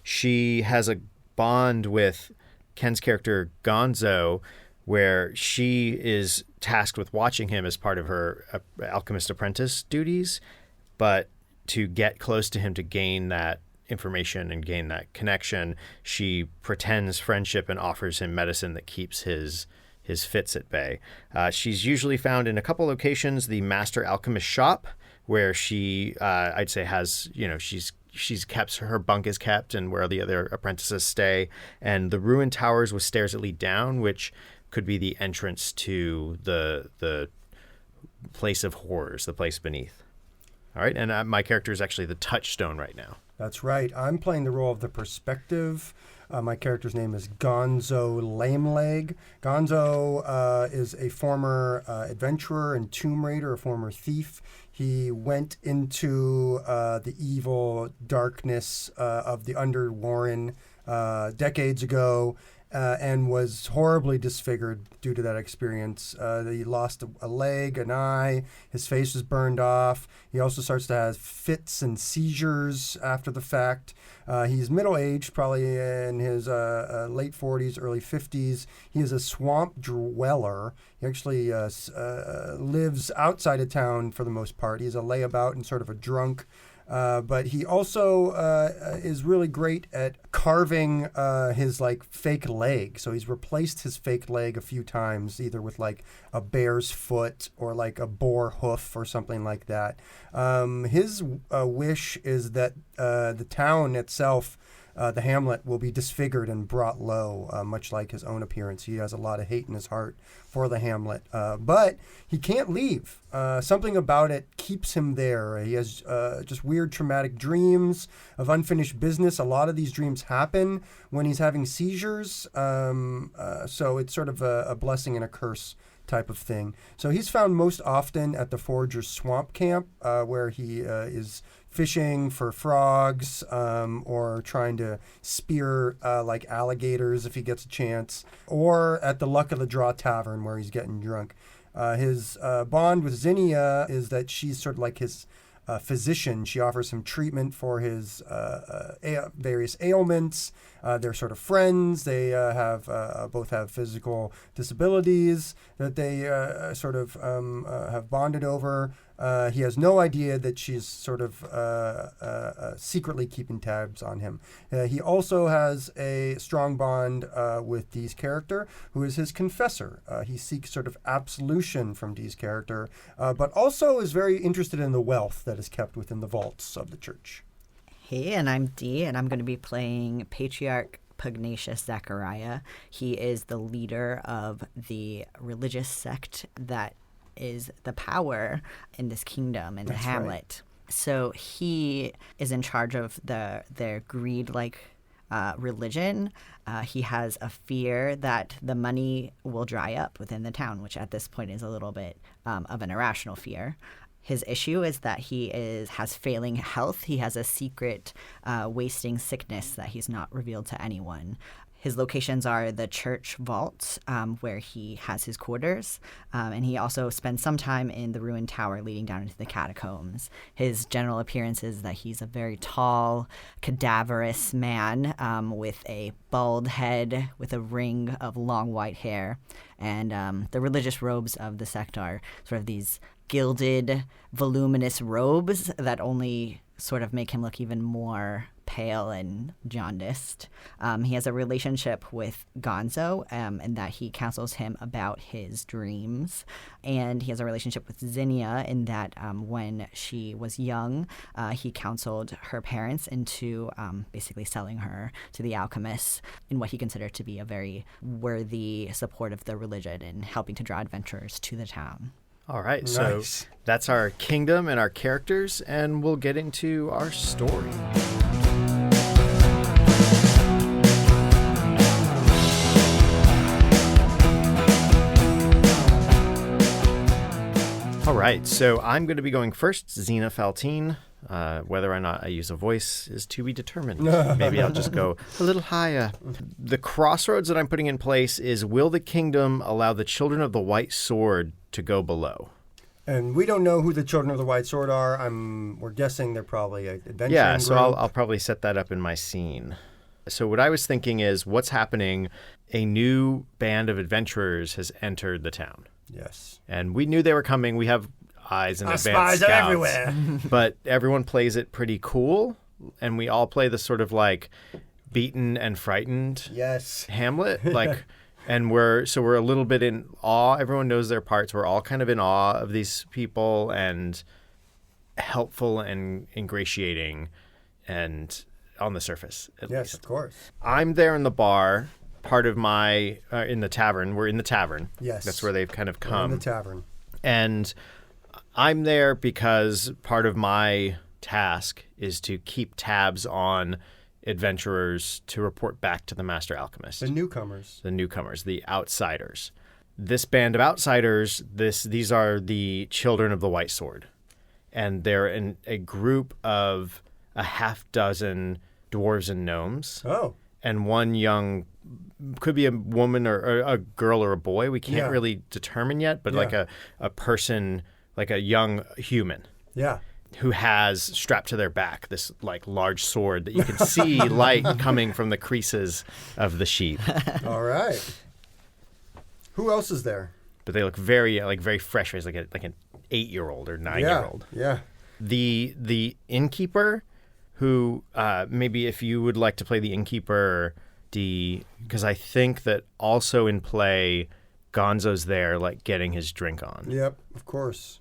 S1: She has a bond with Ken's character Gonzo, where she is tasked with watching him as part of her alchemist apprentice duties, but to get close to him to gain that information and gain that connection, she pretends friendship and offers him medicine that keeps his fits at bay. She's usually found in a couple locations, the Master Alchemist shop, where she, I'd say has, she's kept, her bunk is kept and where the other apprentices stay, and the ruined towers with stairs that lead down, which could be the entrance to the place of horrors, the place beneath. All right, and my character is actually the touchstone right now.
S3: That's right. I'm playing the role of the perspective. My character's name is Gonzo Lameleg. Gonzo is a former adventurer and tomb raider, a former thief. He went into the evil darkness of the Underwarren decades ago and was horribly disfigured due to that experience. He lost a leg, an eye, his face was burned off. He also starts to have fits and seizures after the fact. He's middle-aged, probably in his late 40s, early 50s. He is a swamp dweller. He actually lives outside of town for the most part. He's a layabout and sort of a drunk. But he also is really great at carving his fake leg. So he's replaced his fake leg a few times, either with a bear's foot or a boar hoof or something like that. His wish is that the town itself, the Hamlet, will be disfigured and brought low, much like his own appearance. He has a lot of hate in his heart for the Hamlet, but he can't leave. Something about it keeps him there. He has just weird traumatic dreams of unfinished business. A lot of these dreams happen when he's having seizures, so it's sort of a blessing and a curse type of thing. So he's found most often at the Forager's Swamp Camp, where he is fishing for frogs or trying to spear alligators if he gets a chance, or at the Luck of the Draw Tavern where he's getting drunk. His bond with Zinnia is that she's sort of like his physician. She offers him treatment for his various ailments They're sort of friends. They both have physical disabilities that they have bonded over. He has no idea that she's sort of secretly keeping tabs on him. He also has a strong bond with Dee's character, who is his confessor. He seeks sort of absolution from Dee's character, but also is very interested in the wealth that is kept within the vaults of the church.
S4: Hey, and I'm Dee, and I'm going to be playing Patriarch Pugnacious Zachariah. He is the leader of the religious sect that is the power in this kingdom, in the Hamlet. Right. So he is in charge of their greed-like religion. He has a fear that the money will dry up within the town, which at this point is a little bit of an irrational fear. His issue is that he has failing health. He has a secret wasting sickness that he's not revealed to anyone. His locations are the church vaults, where he has his quarters, and he also spends some time in the ruined tower leading down into the catacombs. His general appearance is that he's a very tall, cadaverous man with a bald head, with a ring of long white hair, and the religious robes of the sect are sort of these gilded, voluminous robes that only sort of make him look even more pale and jaundiced. He has a relationship with Gonzo, and that he counsels him about his dreams. And he has a relationship with Zinnia in that when she was young, he counseled her parents into basically selling her to the Alchemist in what he considered to be a very worthy support of the religion and helping to draw adventurers to the town.
S1: All right,
S3: Nice.
S1: So that's our kingdom and our characters, and we'll get into our story. All right, so I'm going to be going first, Zinnia Faltine. Whether or not I use a voice is to be determined. Maybe I'll just go a little higher. The crossroads that I'm putting in place is, will the kingdom allow the children of the White Sword to go below?
S3: And we don't know who the Children of the White Sword are. We're guessing they're probably an adventuring
S1: Yeah, so
S3: group.
S1: I'll probably set that up in my scene. So what I was thinking is, what's happening? A new band of adventurers has entered the town.
S3: Yes.
S1: And we knew they were coming. We have eyes and advanced
S3: spies
S1: scouts.
S3: are everywhere.
S1: But everyone plays it pretty cool, and we all play the sort of like beaten and frightened
S3: Yes.
S1: Hamlet, like, and we're a little bit in awe. Everyone knows their parts. We're all kind of in awe of these people and helpful and ingratiating, and on the surface, at
S3: Yes,
S1: least.
S3: of course.
S1: I'm there in the bar, part of my in the tavern. We're in the tavern.
S3: Yes.
S1: That's where they've kind of
S3: We're
S1: come.
S3: in the tavern.
S1: And I'm there because part of my task is to keep tabs on adventurers to report back to the Master Alchemist.
S3: The newcomers.
S1: The newcomers, the outsiders. This band of outsiders, these are the Children of the White Sword. And they're in a group of a half dozen dwarves and gnomes.
S3: Oh.
S1: And one young, could be a woman or a girl or a boy. We can't really determine yet, but like a person, like a young human.
S3: Yeah.
S1: Who has strapped to their back this like large sword that you can see light coming from the creases of the sheath.
S3: All right. Who else is there?
S1: But they look very fresh, like an 8-year-old or 9-year-old.
S3: Yeah.
S1: The innkeeper, who maybe if you would like to play the innkeeper, because I think that also in play, Gonzo's there, like getting his drink on.
S3: Yep, of course.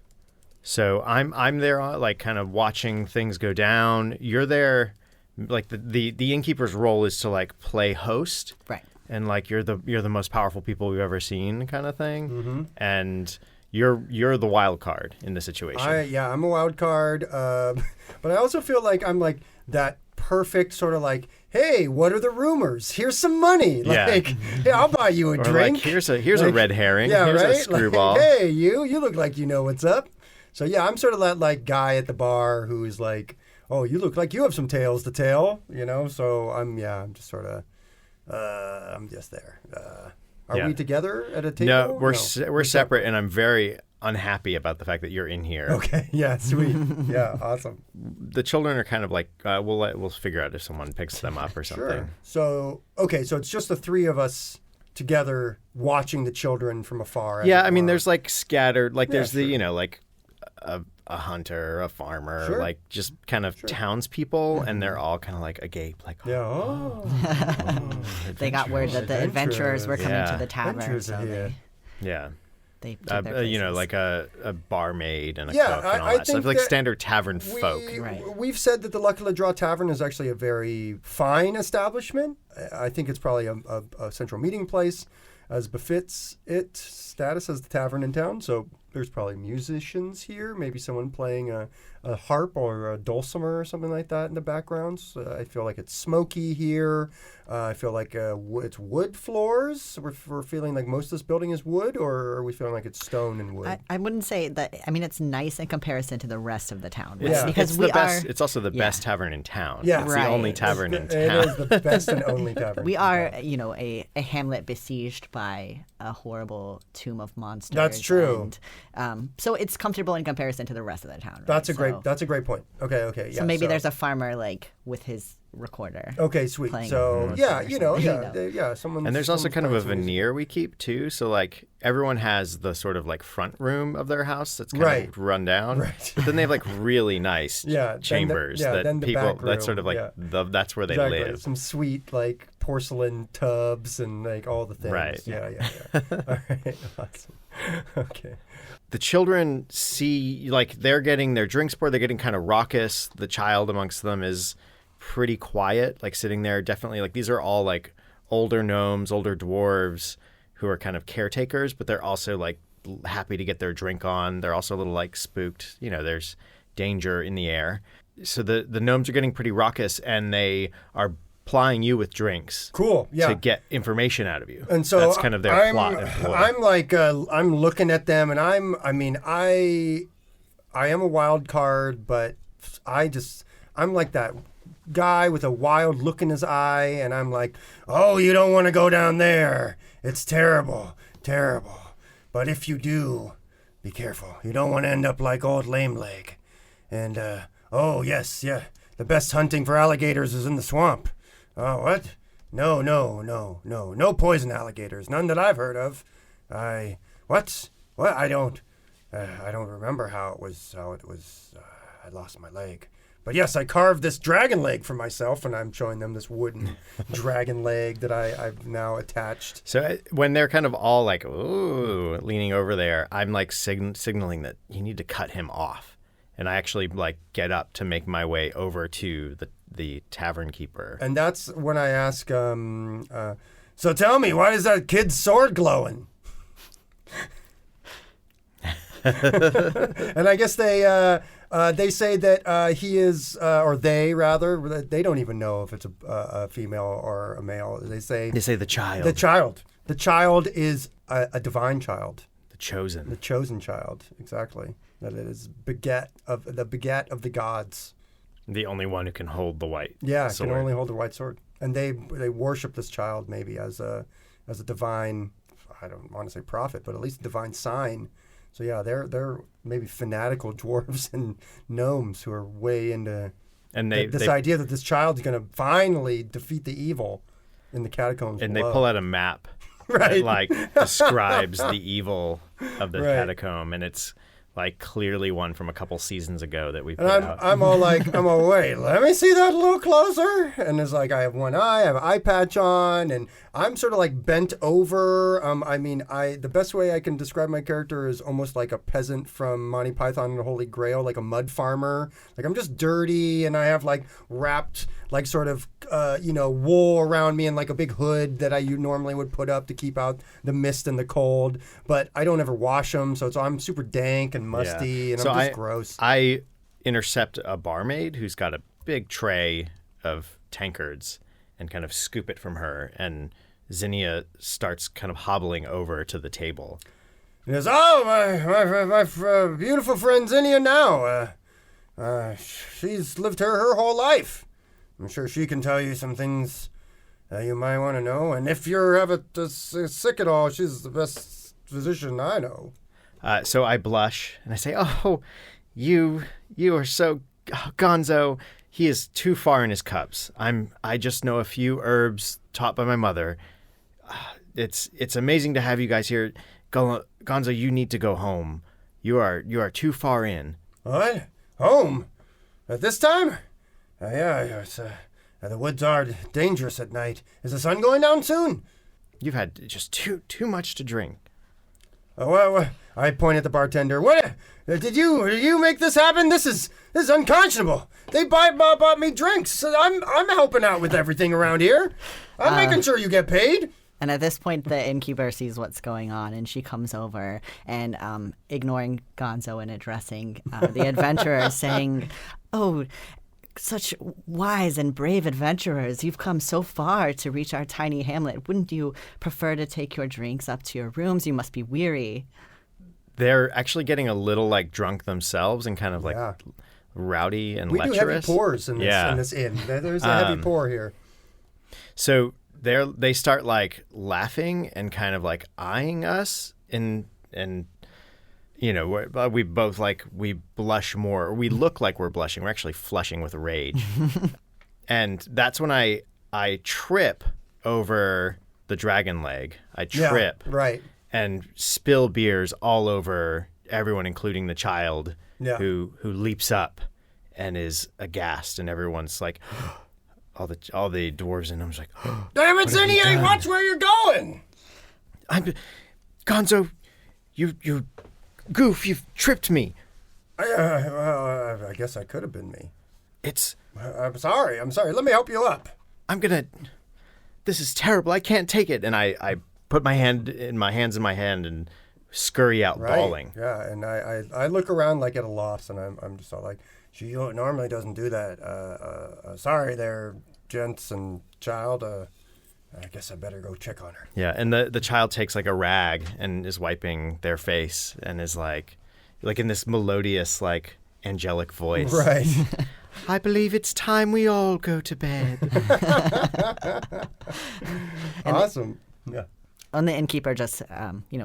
S1: So I'm there, like kind of watching things go down. You're there, like the innkeeper's role is to like play host,
S4: Right.
S1: And like you're the most powerful people we've ever seen, kind of thing.
S3: Mm-hmm.
S1: And you're the wild card in the situation.
S3: I'm a wild card, but I also feel like I'm like that perfect sort of like, hey, what are the rumors? Here's some money. Like, hey, I'll buy you a
S1: or
S3: drink.
S1: like here's a red herring.
S3: Yeah,
S1: here's
S3: right?
S1: a screwball.
S3: Like, hey, you look like you know what's up. So yeah, I'm sort of that like guy at the bar who is like, oh, you look like you have some tales to tell, you know. So I'm just sort of, I'm just there. Are we together at a table?
S1: No, we're separate, and I'm very unhappy about the fact that you're in here.
S3: Okay. Yeah. Sweet. Yeah. Awesome.
S1: The children are kind of like, we'll figure out if someone picks them up or something.
S3: Sure. So it's just the three of us together watching the children from afar.
S1: Yeah, I mean, there's like scattered, like there's the, like a hunter, a farmer, like just kind of townspeople, and they're all kind of like agape, like,
S4: they got word that the adventurers were coming to the tavern, so they took their places.
S1: like a barmaid and a cook and all that stuff, like standard tavern folk.
S3: We've said that the Lucky La Draw Tavern is actually a very fine establishment. I think it's probably a central meeting place, as befits its status as the tavern in town. So there's probably musicians here, maybe someone playing a harp or a dulcimer or something like that in the background. So I feel like it's smoky here. I feel like it's wood floors. We're feeling like most of this building is wood, or are we feeling like it's stone and wood?
S4: I wouldn't say that. I mean, it's nice in comparison to the rest of the town.
S3: Yeah.
S4: Because
S1: it's also the best tavern in town.
S3: Yeah.
S1: It's the only tavern in town.
S3: It is the best and only tavern.
S4: We are, a Hamlet besieged by a horrible tomb of monsters.
S3: That's true.
S4: And, so it's comfortable in comparison to the rest of the town. Right?
S3: That's a great point. Okay. Yeah.
S4: So maybe there's a farmer like with his recorder.
S3: Okay, sweet. So someone.
S1: And there's also kind of a veneer we keep too. So like everyone has the sort of like front room of their house that's kind of run down.
S3: Right.
S1: But then they have like really nice chambers that people. That's sort of like that's where they live.
S3: Some sweet like porcelain tubs and like all the things.
S1: Right.
S3: Yeah. All right. Awesome. Okay.
S1: The children see, like, they're getting their drinks poured. They're getting kind of raucous. The child amongst them is pretty quiet, like sitting there. Definitely, like, these are all like older gnomes, older dwarves who are kind of caretakers, but they're also like happy to get their drink on. They're also a little like spooked. There's danger in the air. So the gnomes are getting pretty raucous, and they are plying you with drinks.
S3: Cool. Yeah.
S1: To get information out of you.
S3: And so
S1: that's kind of their plot.
S3: I'm like, I'm looking at them, and I am a wild card, but I'm like that guy with a wild look in his eye, and I'm like, oh, you don't want to go down there. It's terrible. But if you do, be careful. You don't want to end up like old Lameleg. And, oh, yes, yeah, the best hunting for alligators is in the swamp. Oh, what? No poison alligators. None that I've heard of. What? I don't remember how it was. I lost my leg. But yes, I carved this dragon leg for myself, and I'm showing them this wooden dragon leg that I've now attached.
S1: So when they're kind of all like, ooh, leaning over there, I'm like signaling that you need to cut him off. And I actually like get up to make my way over to the tavern keeper.
S3: And that's when I ask, so tell me, why is that kid's sword glowing? And I guess they say that he is, or they rather, they don't even know if it's a female or a male. They say
S1: the child.
S3: The child is a divine child.
S1: The chosen
S3: child, exactly. That it is beget of the gods.
S1: The only one who can hold the white sword.
S3: Can only hold the white sword. And they worship this child maybe as a divine, I don't want to say prophet, but at least a divine sign. So yeah, they're maybe fanatical dwarves and gnomes who are way into this idea that this child is going to finally defeat the evil in the catacombs.
S1: And
S3: below.
S1: they pull out a map
S3: right.
S1: that like describes the evil of the catacomb, and it's like clearly one from a couple seasons ago that we put out.
S3: I'm all wait, let me see that a little closer. And it's like I have one eye, I have an eye patch on, and I'm sort of like bent over. The best way I can describe my character is almost like a peasant from Monty Python and the Holy Grail, like a mud farmer. Like I'm just dirty, and I have like wrapped like sort of wool around me and like a big hood that you normally would put up to keep out the mist and the cold. But I don't ever wash them, so I'm super dank and musty, and I'm just gross.
S1: I intercept a barmaid who's got a big tray of tankards and kind of scoop it from her, and Zinnia starts kind of hobbling over to the table.
S3: He goes, oh, my beautiful friend Zinnia now. She's lived her whole life. I'm sure she can tell you some things you might want to know. And if you're sick at all, she's the best physician I know.
S1: So I blush and I say, "Oh, you are so Gonzo. He is too far in his cups. I just know a few herbs taught by my mother. It's amazing to have you guys here. Gonzo, you need to go home. You are too far in."
S3: What? Home? At this time? Yeah, it's, the woods are dangerous at night. Is the sun going down soon?
S1: You've had just too much to drink.
S3: Well, I point at the bartender. What? Did you make this happen? This is unconscionable. They bought me drinks. I'm helping out with everything around here. I'm making sure you get paid.
S4: And at this point, the innkeeper sees what's going on, and she comes over and, ignoring Gonzo and addressing the adventurer, saying, "Oh, such wise and brave adventurers. You've come so far to reach our tiny hamlet. Wouldn't you prefer to take your drinks up to your rooms? You must be weary."
S1: They're actually getting a little like drunk themselves and kind of like rowdy and lecherous.
S3: We do heavy pours in this inn. There's a heavy pour here.
S1: So they start like laughing and kind of like eyeing us and you know, we both like, we blush more. We look like we're blushing. We're actually flushing with rage. And that's when I trip over the dragon leg. I trip.
S3: Yeah, right.
S1: And spill beers all over everyone, including the child who leaps up and is aghast. And everyone's like, all the dwarves in them's like,
S3: "Damn it, Zinnia, watch where you're going!"
S1: Gonzo, you goof, you've tripped me.
S3: I guess I could have been me. I'm sorry. Let me help you up.
S1: This is terrible. I can't take it. And I put my hands in my hand and scurry out bawling.
S3: Yeah, and I look around like at a loss, and I'm just all like, "She normally doesn't do that. Sorry there, gents and child. I guess I better go check on her."
S1: Yeah, and the child takes like a rag and is wiping their face and is like in this melodious, like angelic voice.
S3: Right.
S1: "I believe it's time we all go to bed."
S3: Awesome. Yeah.
S4: And the innkeeper just,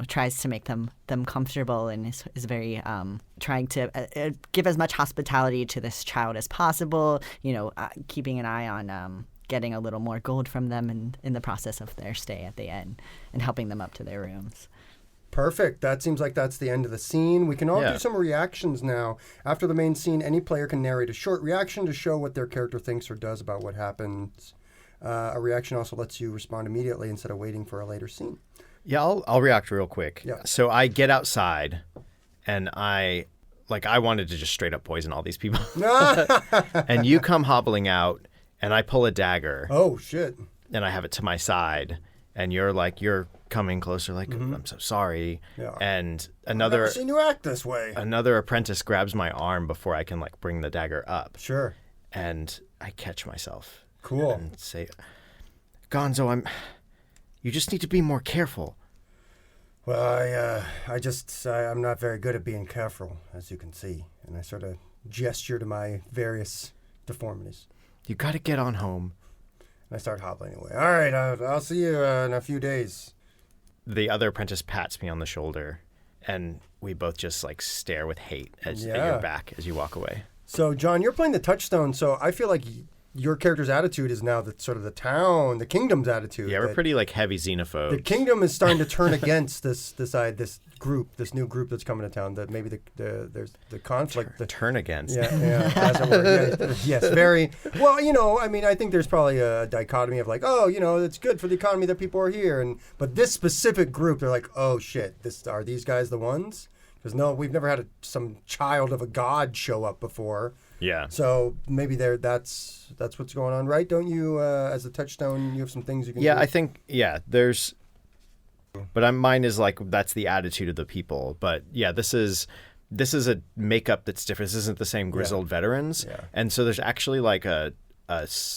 S4: tries to make them comfortable and is very trying to give as much hospitality to this child as possible, keeping an eye on getting a little more gold from them in the process of their stay at the inn and helping them up to their rooms.
S3: Perfect. That seems like that's the end of the scene. We can all do some reactions now. After the main scene, any player can narrate a short reaction to show what their character thinks or does about what happens. A reaction also lets you respond immediately instead of waiting for a later scene.
S1: Yeah, I'll react real quick.
S3: Yeah.
S1: So I get outside, and I wanted to just straight up poison all these people. And you come hobbling out, and I pull a dagger.
S3: Oh, shit.
S1: And I have it to my side, and you're coming closer, like, "I'm so sorry."
S3: Yeah.
S1: And
S3: I've never seen you act this way.
S1: another apprentice grabs my arm before I can like bring the dagger up.
S3: Sure.
S1: And I catch myself.
S3: Cool.
S1: And say, "Gonzo, you just need to be more careful."
S3: Well, I'm not very good at being careful, as you can see. And I sort of gesture to my various deformities.
S1: "You got to get on home."
S3: And I start hobbling away. "All right, I'll see you in a few days."
S1: The other apprentice pats me on the shoulder, and we both just like stare with hate at your back as you walk away.
S3: So, John, you're playing the touchstone, so I feel like your character's attitude is now the sort of the kingdom's attitude.
S1: Yeah, we're pretty like heavy xenophobes.
S3: The kingdom is starting to turn against this new group that's coming to town. That maybe there's the conflict.
S1: Turn against.
S3: Yeah, as it were. Yeah, yes, very well. I think there's probably a dichotomy of like, it's good for the economy that people are here, but this specific group, they're like, "Oh shit, are these guys the ones?" Because no, we've never had some child of a god show up before.
S1: Yeah.
S3: So maybe that's what's going on, right? Don't you, as a touchstone, you have some things you can do?
S1: Yeah, I think, there's... But mine is like, that's the attitude of the people. But yeah, this is a makeup that's different. This isn't the same grizzled veterans. Yeah. And so there's actually like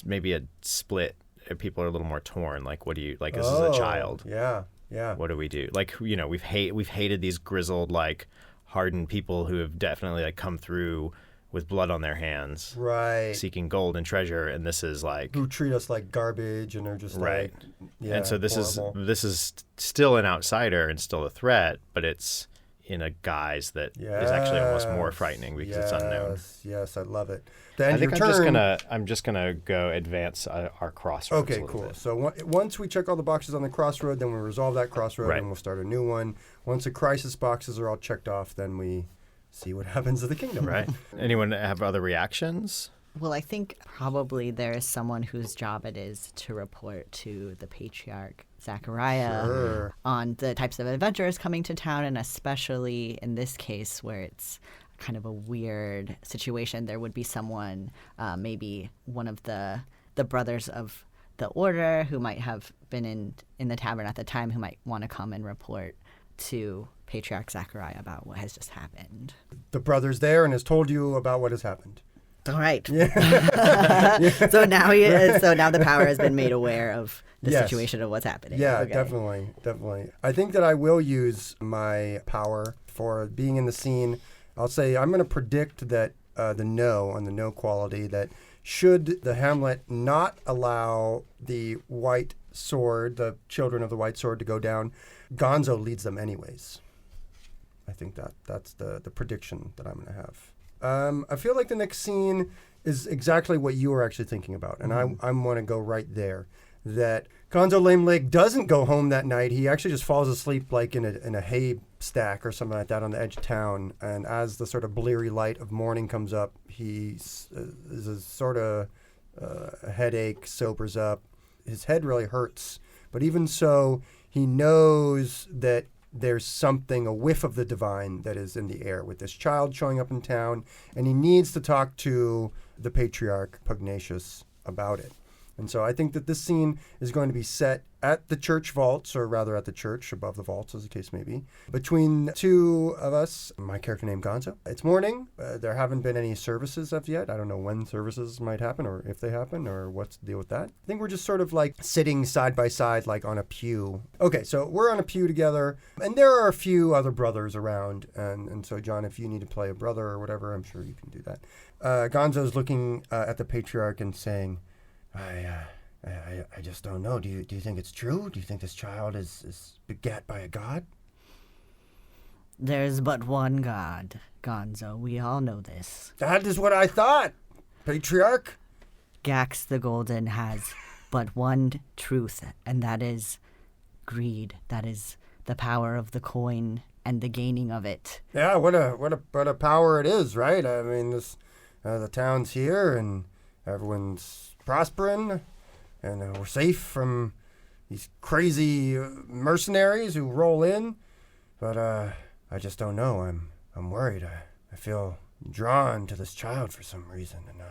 S1: maybe a split. People are a little more torn. Like, what do you, like, this is a child.
S3: Yeah, yeah.
S1: What do we do? Like, we've hated these grizzled, like, hardened people who have definitely like come through with blood on their hands,
S3: right,
S1: seeking gold and treasure, and this is like
S3: who treat us like garbage and are just
S1: right.
S3: Like,
S1: and so this
S3: horrible.
S1: is still an outsider and still a threat, but it's in a guise that is actually almost more frightening because it's unknown.
S3: Yes, I love it.
S1: I think I'm just gonna go advance our crossroads.
S3: Okay, cool. Bit. So once we check all the boxes on the crossroad, then we resolve that crossroad and we'll start a new one. Once the crisis boxes are all checked off, then we see what happens to the kingdom.
S1: Right. Anyone have other reactions?
S4: Well, I think probably there is someone whose job it is to report to the Patriarch Zachariah on the types of adventurers coming to town, and especially in this case where it's kind of a weird situation, there would be someone, maybe one of the brothers of the order who might have been in the tavern at the time, who might want to come and report to Patriarch Zachariah about what has just happened.
S3: The brother's there and has told you about what has happened.
S4: All right. So now the power has been made aware of the situation of what's happening.
S3: Yeah,
S4: okay.
S3: Definitely. I think that I will use my power for being in the scene. I'll say I'm going to predict that the no quality, that should the Hamlet not allow the white sword, the children of the white sword, to go down, Gonzo leads them anyways. I think that's the prediction that I'm going to have. I feel like the next scene is exactly what you were actually thinking about, and I want to go right there. That Gonzo Lameleg doesn't go home that night. He actually just falls asleep like in a hay stack or something like that on the edge of town. And as the sort of bleary light of morning comes up, he is a sort of a headache, sobers up. His head really hurts, but even so, he knows that there's something, a whiff of the divine that is in the air with this child showing up in town, and he needs to talk to the Patriarch Pugnacious about it. And so I think that this scene is going to be set at the church vaults, or rather at the church, above the vaults, as the case may be, between two of us, my character named Gonzo. It's morning. There haven't been any services as yet. I don't know when services might happen, or if they happen, or what's the deal with that. I think we're just sort of like sitting side by side, like on a pew. Okay, so we're on a pew together, and there are a few other brothers around. And so, John, if you need to play a brother or whatever, I'm sure you can do that. Gonzo's looking at the Patriarch and saying, I just don't know. Do you think it's true? Do you think this child is begat by a god?
S4: There's but one god, Gonzo. We all know this.
S3: That is what I thought, Patriarch.
S4: Gax the Golden has but one truth, and that is greed. That is the power of the coin and the gaining of it.
S3: Yeah, what a power it is, right? I mean, this the town's here, and everyone's prospering, and we're safe from these crazy mercenaries who roll in. But I just don't know. I'm worried. I feel drawn to this child for some reason, and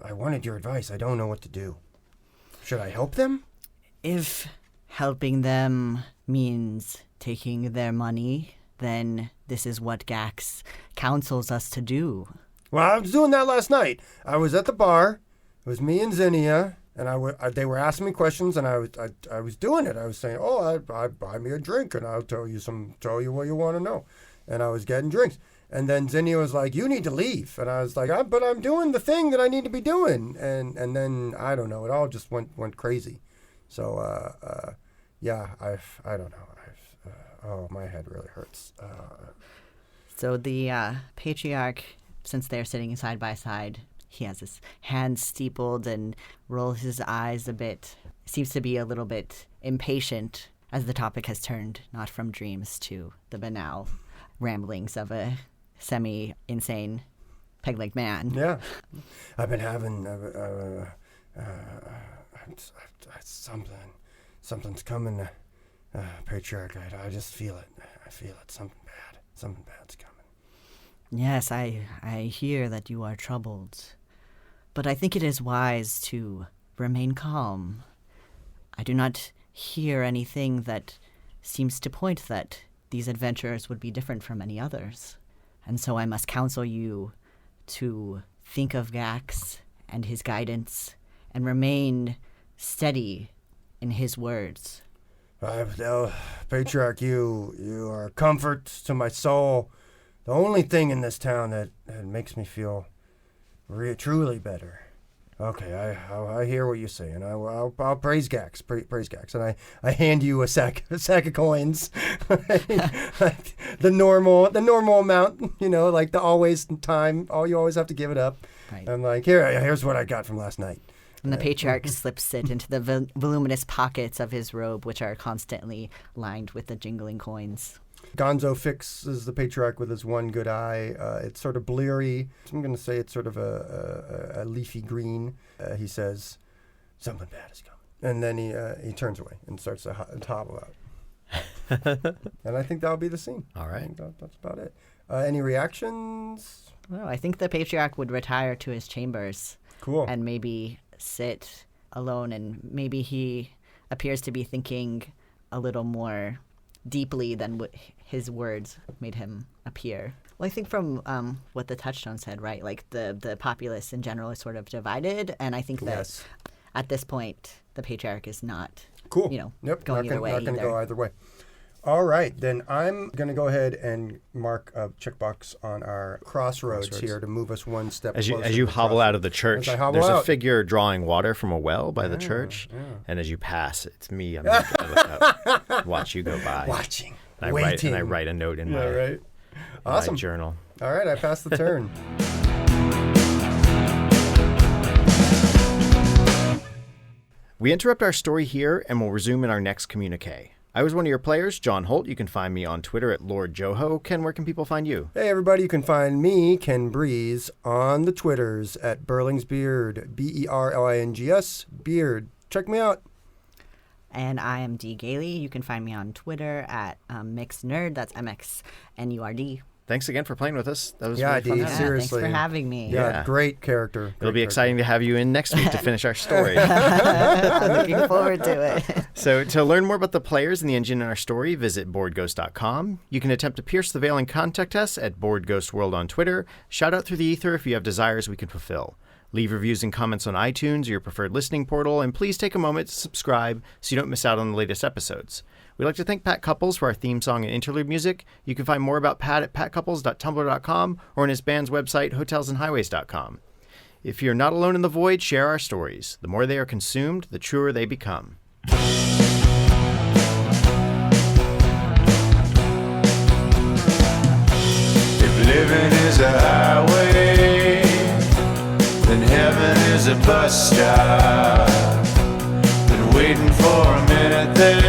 S3: I wanted your advice. I don't know what to do. Should I help them?
S4: If helping them means taking their money, then this is what Gax counsels us to do.
S3: Well, I was doing that last night. I was at the bar. It was me and Zinnia, and they were asking me questions, and I was doing it. I was saying, I buy me a drink, and I'll tell you what you want to know. And I was getting drinks. And then Zinnia was like, you need to leave. And I was like, but I'm doing the thing that I need to be doing. And then, I don't know, it all just went crazy. So, I don't know. My head really hurts.
S4: So the Patriarch, since they're sitting side by side, he has his hands steepled and rolls his eyes a bit. Seems to be a little bit impatient as the topic has turned not from dreams to the banal ramblings of a semi-insane peg-legged man.
S3: Yeah. I've been having something's coming, Patriarch. I just feel it. I feel it. Something bad's coming.
S4: Yes, I hear that you are troubled, but I think it is wise to remain calm. I do not hear anything that seems to point that these adventurers would be different from any others, and so I must counsel you to think of Gax and his guidance and remain steady in his words.
S3: Patriarch, you are a comfort to my soul. The only thing in this town that makes me feel truly better Okay, I hear what you say, and I'll praise Gax, praise Gax, and I hand you a sack of coins, like the normal amount, like the always time. You always have to give it up.
S4: Right.
S3: I'm like, here's what I got from last night.
S4: And the patriarch slips it into the voluminous pockets of his robe, which are constantly lined with the jingling coins.
S3: Gonzo fixes the patriarch with his one good eye. It's sort of bleary. I'm going to say it's sort of a leafy green. He says, "Something bad is coming," and then he turns away and starts to hobble out. And I think that'll be the scene.
S1: All right.
S3: I think that's about it. Any reactions?
S4: Well, I think the patriarch would retire to his chambers.
S3: Cool.
S4: And maybe sit alone, and maybe he appears to be thinking a little more deeply than what his words made him appear. Well, I think from what the touchstone said, right? Like the populace in general is sort of divided, and I think that at this point the patriarch is not,
S3: cool.
S4: Going either way.
S3: Not going to go either way. All right, then I'm going to go ahead and mark a checkbox on our crossroads here to move us one step closer.
S1: As you hobble out of the church, there's a figure drawing water from a well by the church, and as you pass, it's me. I'm going to look up, watch you go by.
S3: Watching,
S1: waiting. I write a note in my journal.
S3: All right, I passed the turn.
S1: We interrupt our story here and will resume in our next communique. I was one of your players, John Holt. You can find me on Twitter at Lord Joho. Ken, where can people find you?
S3: Hey, everybody. You can find me, Ken Breese, on the Twitters at Berlingsbeard, Berlings, Beard. Check me out.
S4: And I am D. Gailey. You can find me on Twitter at MixNerd. That's MXNURD.
S1: Thanks again for playing with us. That was really fun.
S3: Yeah, seriously.
S4: Thanks for having me.
S3: Yeah, great character.
S1: It'll be exciting to have you in next week to finish our story.
S4: I'm looking forward to it.
S1: So to learn more about the players and the engine in our story, visit boardghost.com. You can attempt to pierce the veil and contact us at BoardGhostWorld on Twitter. Shout out through the ether if you have desires we can fulfill. Leave reviews and comments on iTunes or your preferred listening portal, and please take a moment to subscribe so you don't miss out on the latest episodes. We'd like to thank Pat Couples for our theme song and interlude music. You can find more about Pat at patcouples.tumblr.com or on his band's website, hotelsandhighways.com. If you're not alone in the void, share our stories. The more they are consumed, the truer they become.
S2: If living is a highway, then heaven is a bus stop. Been waiting for a minute there.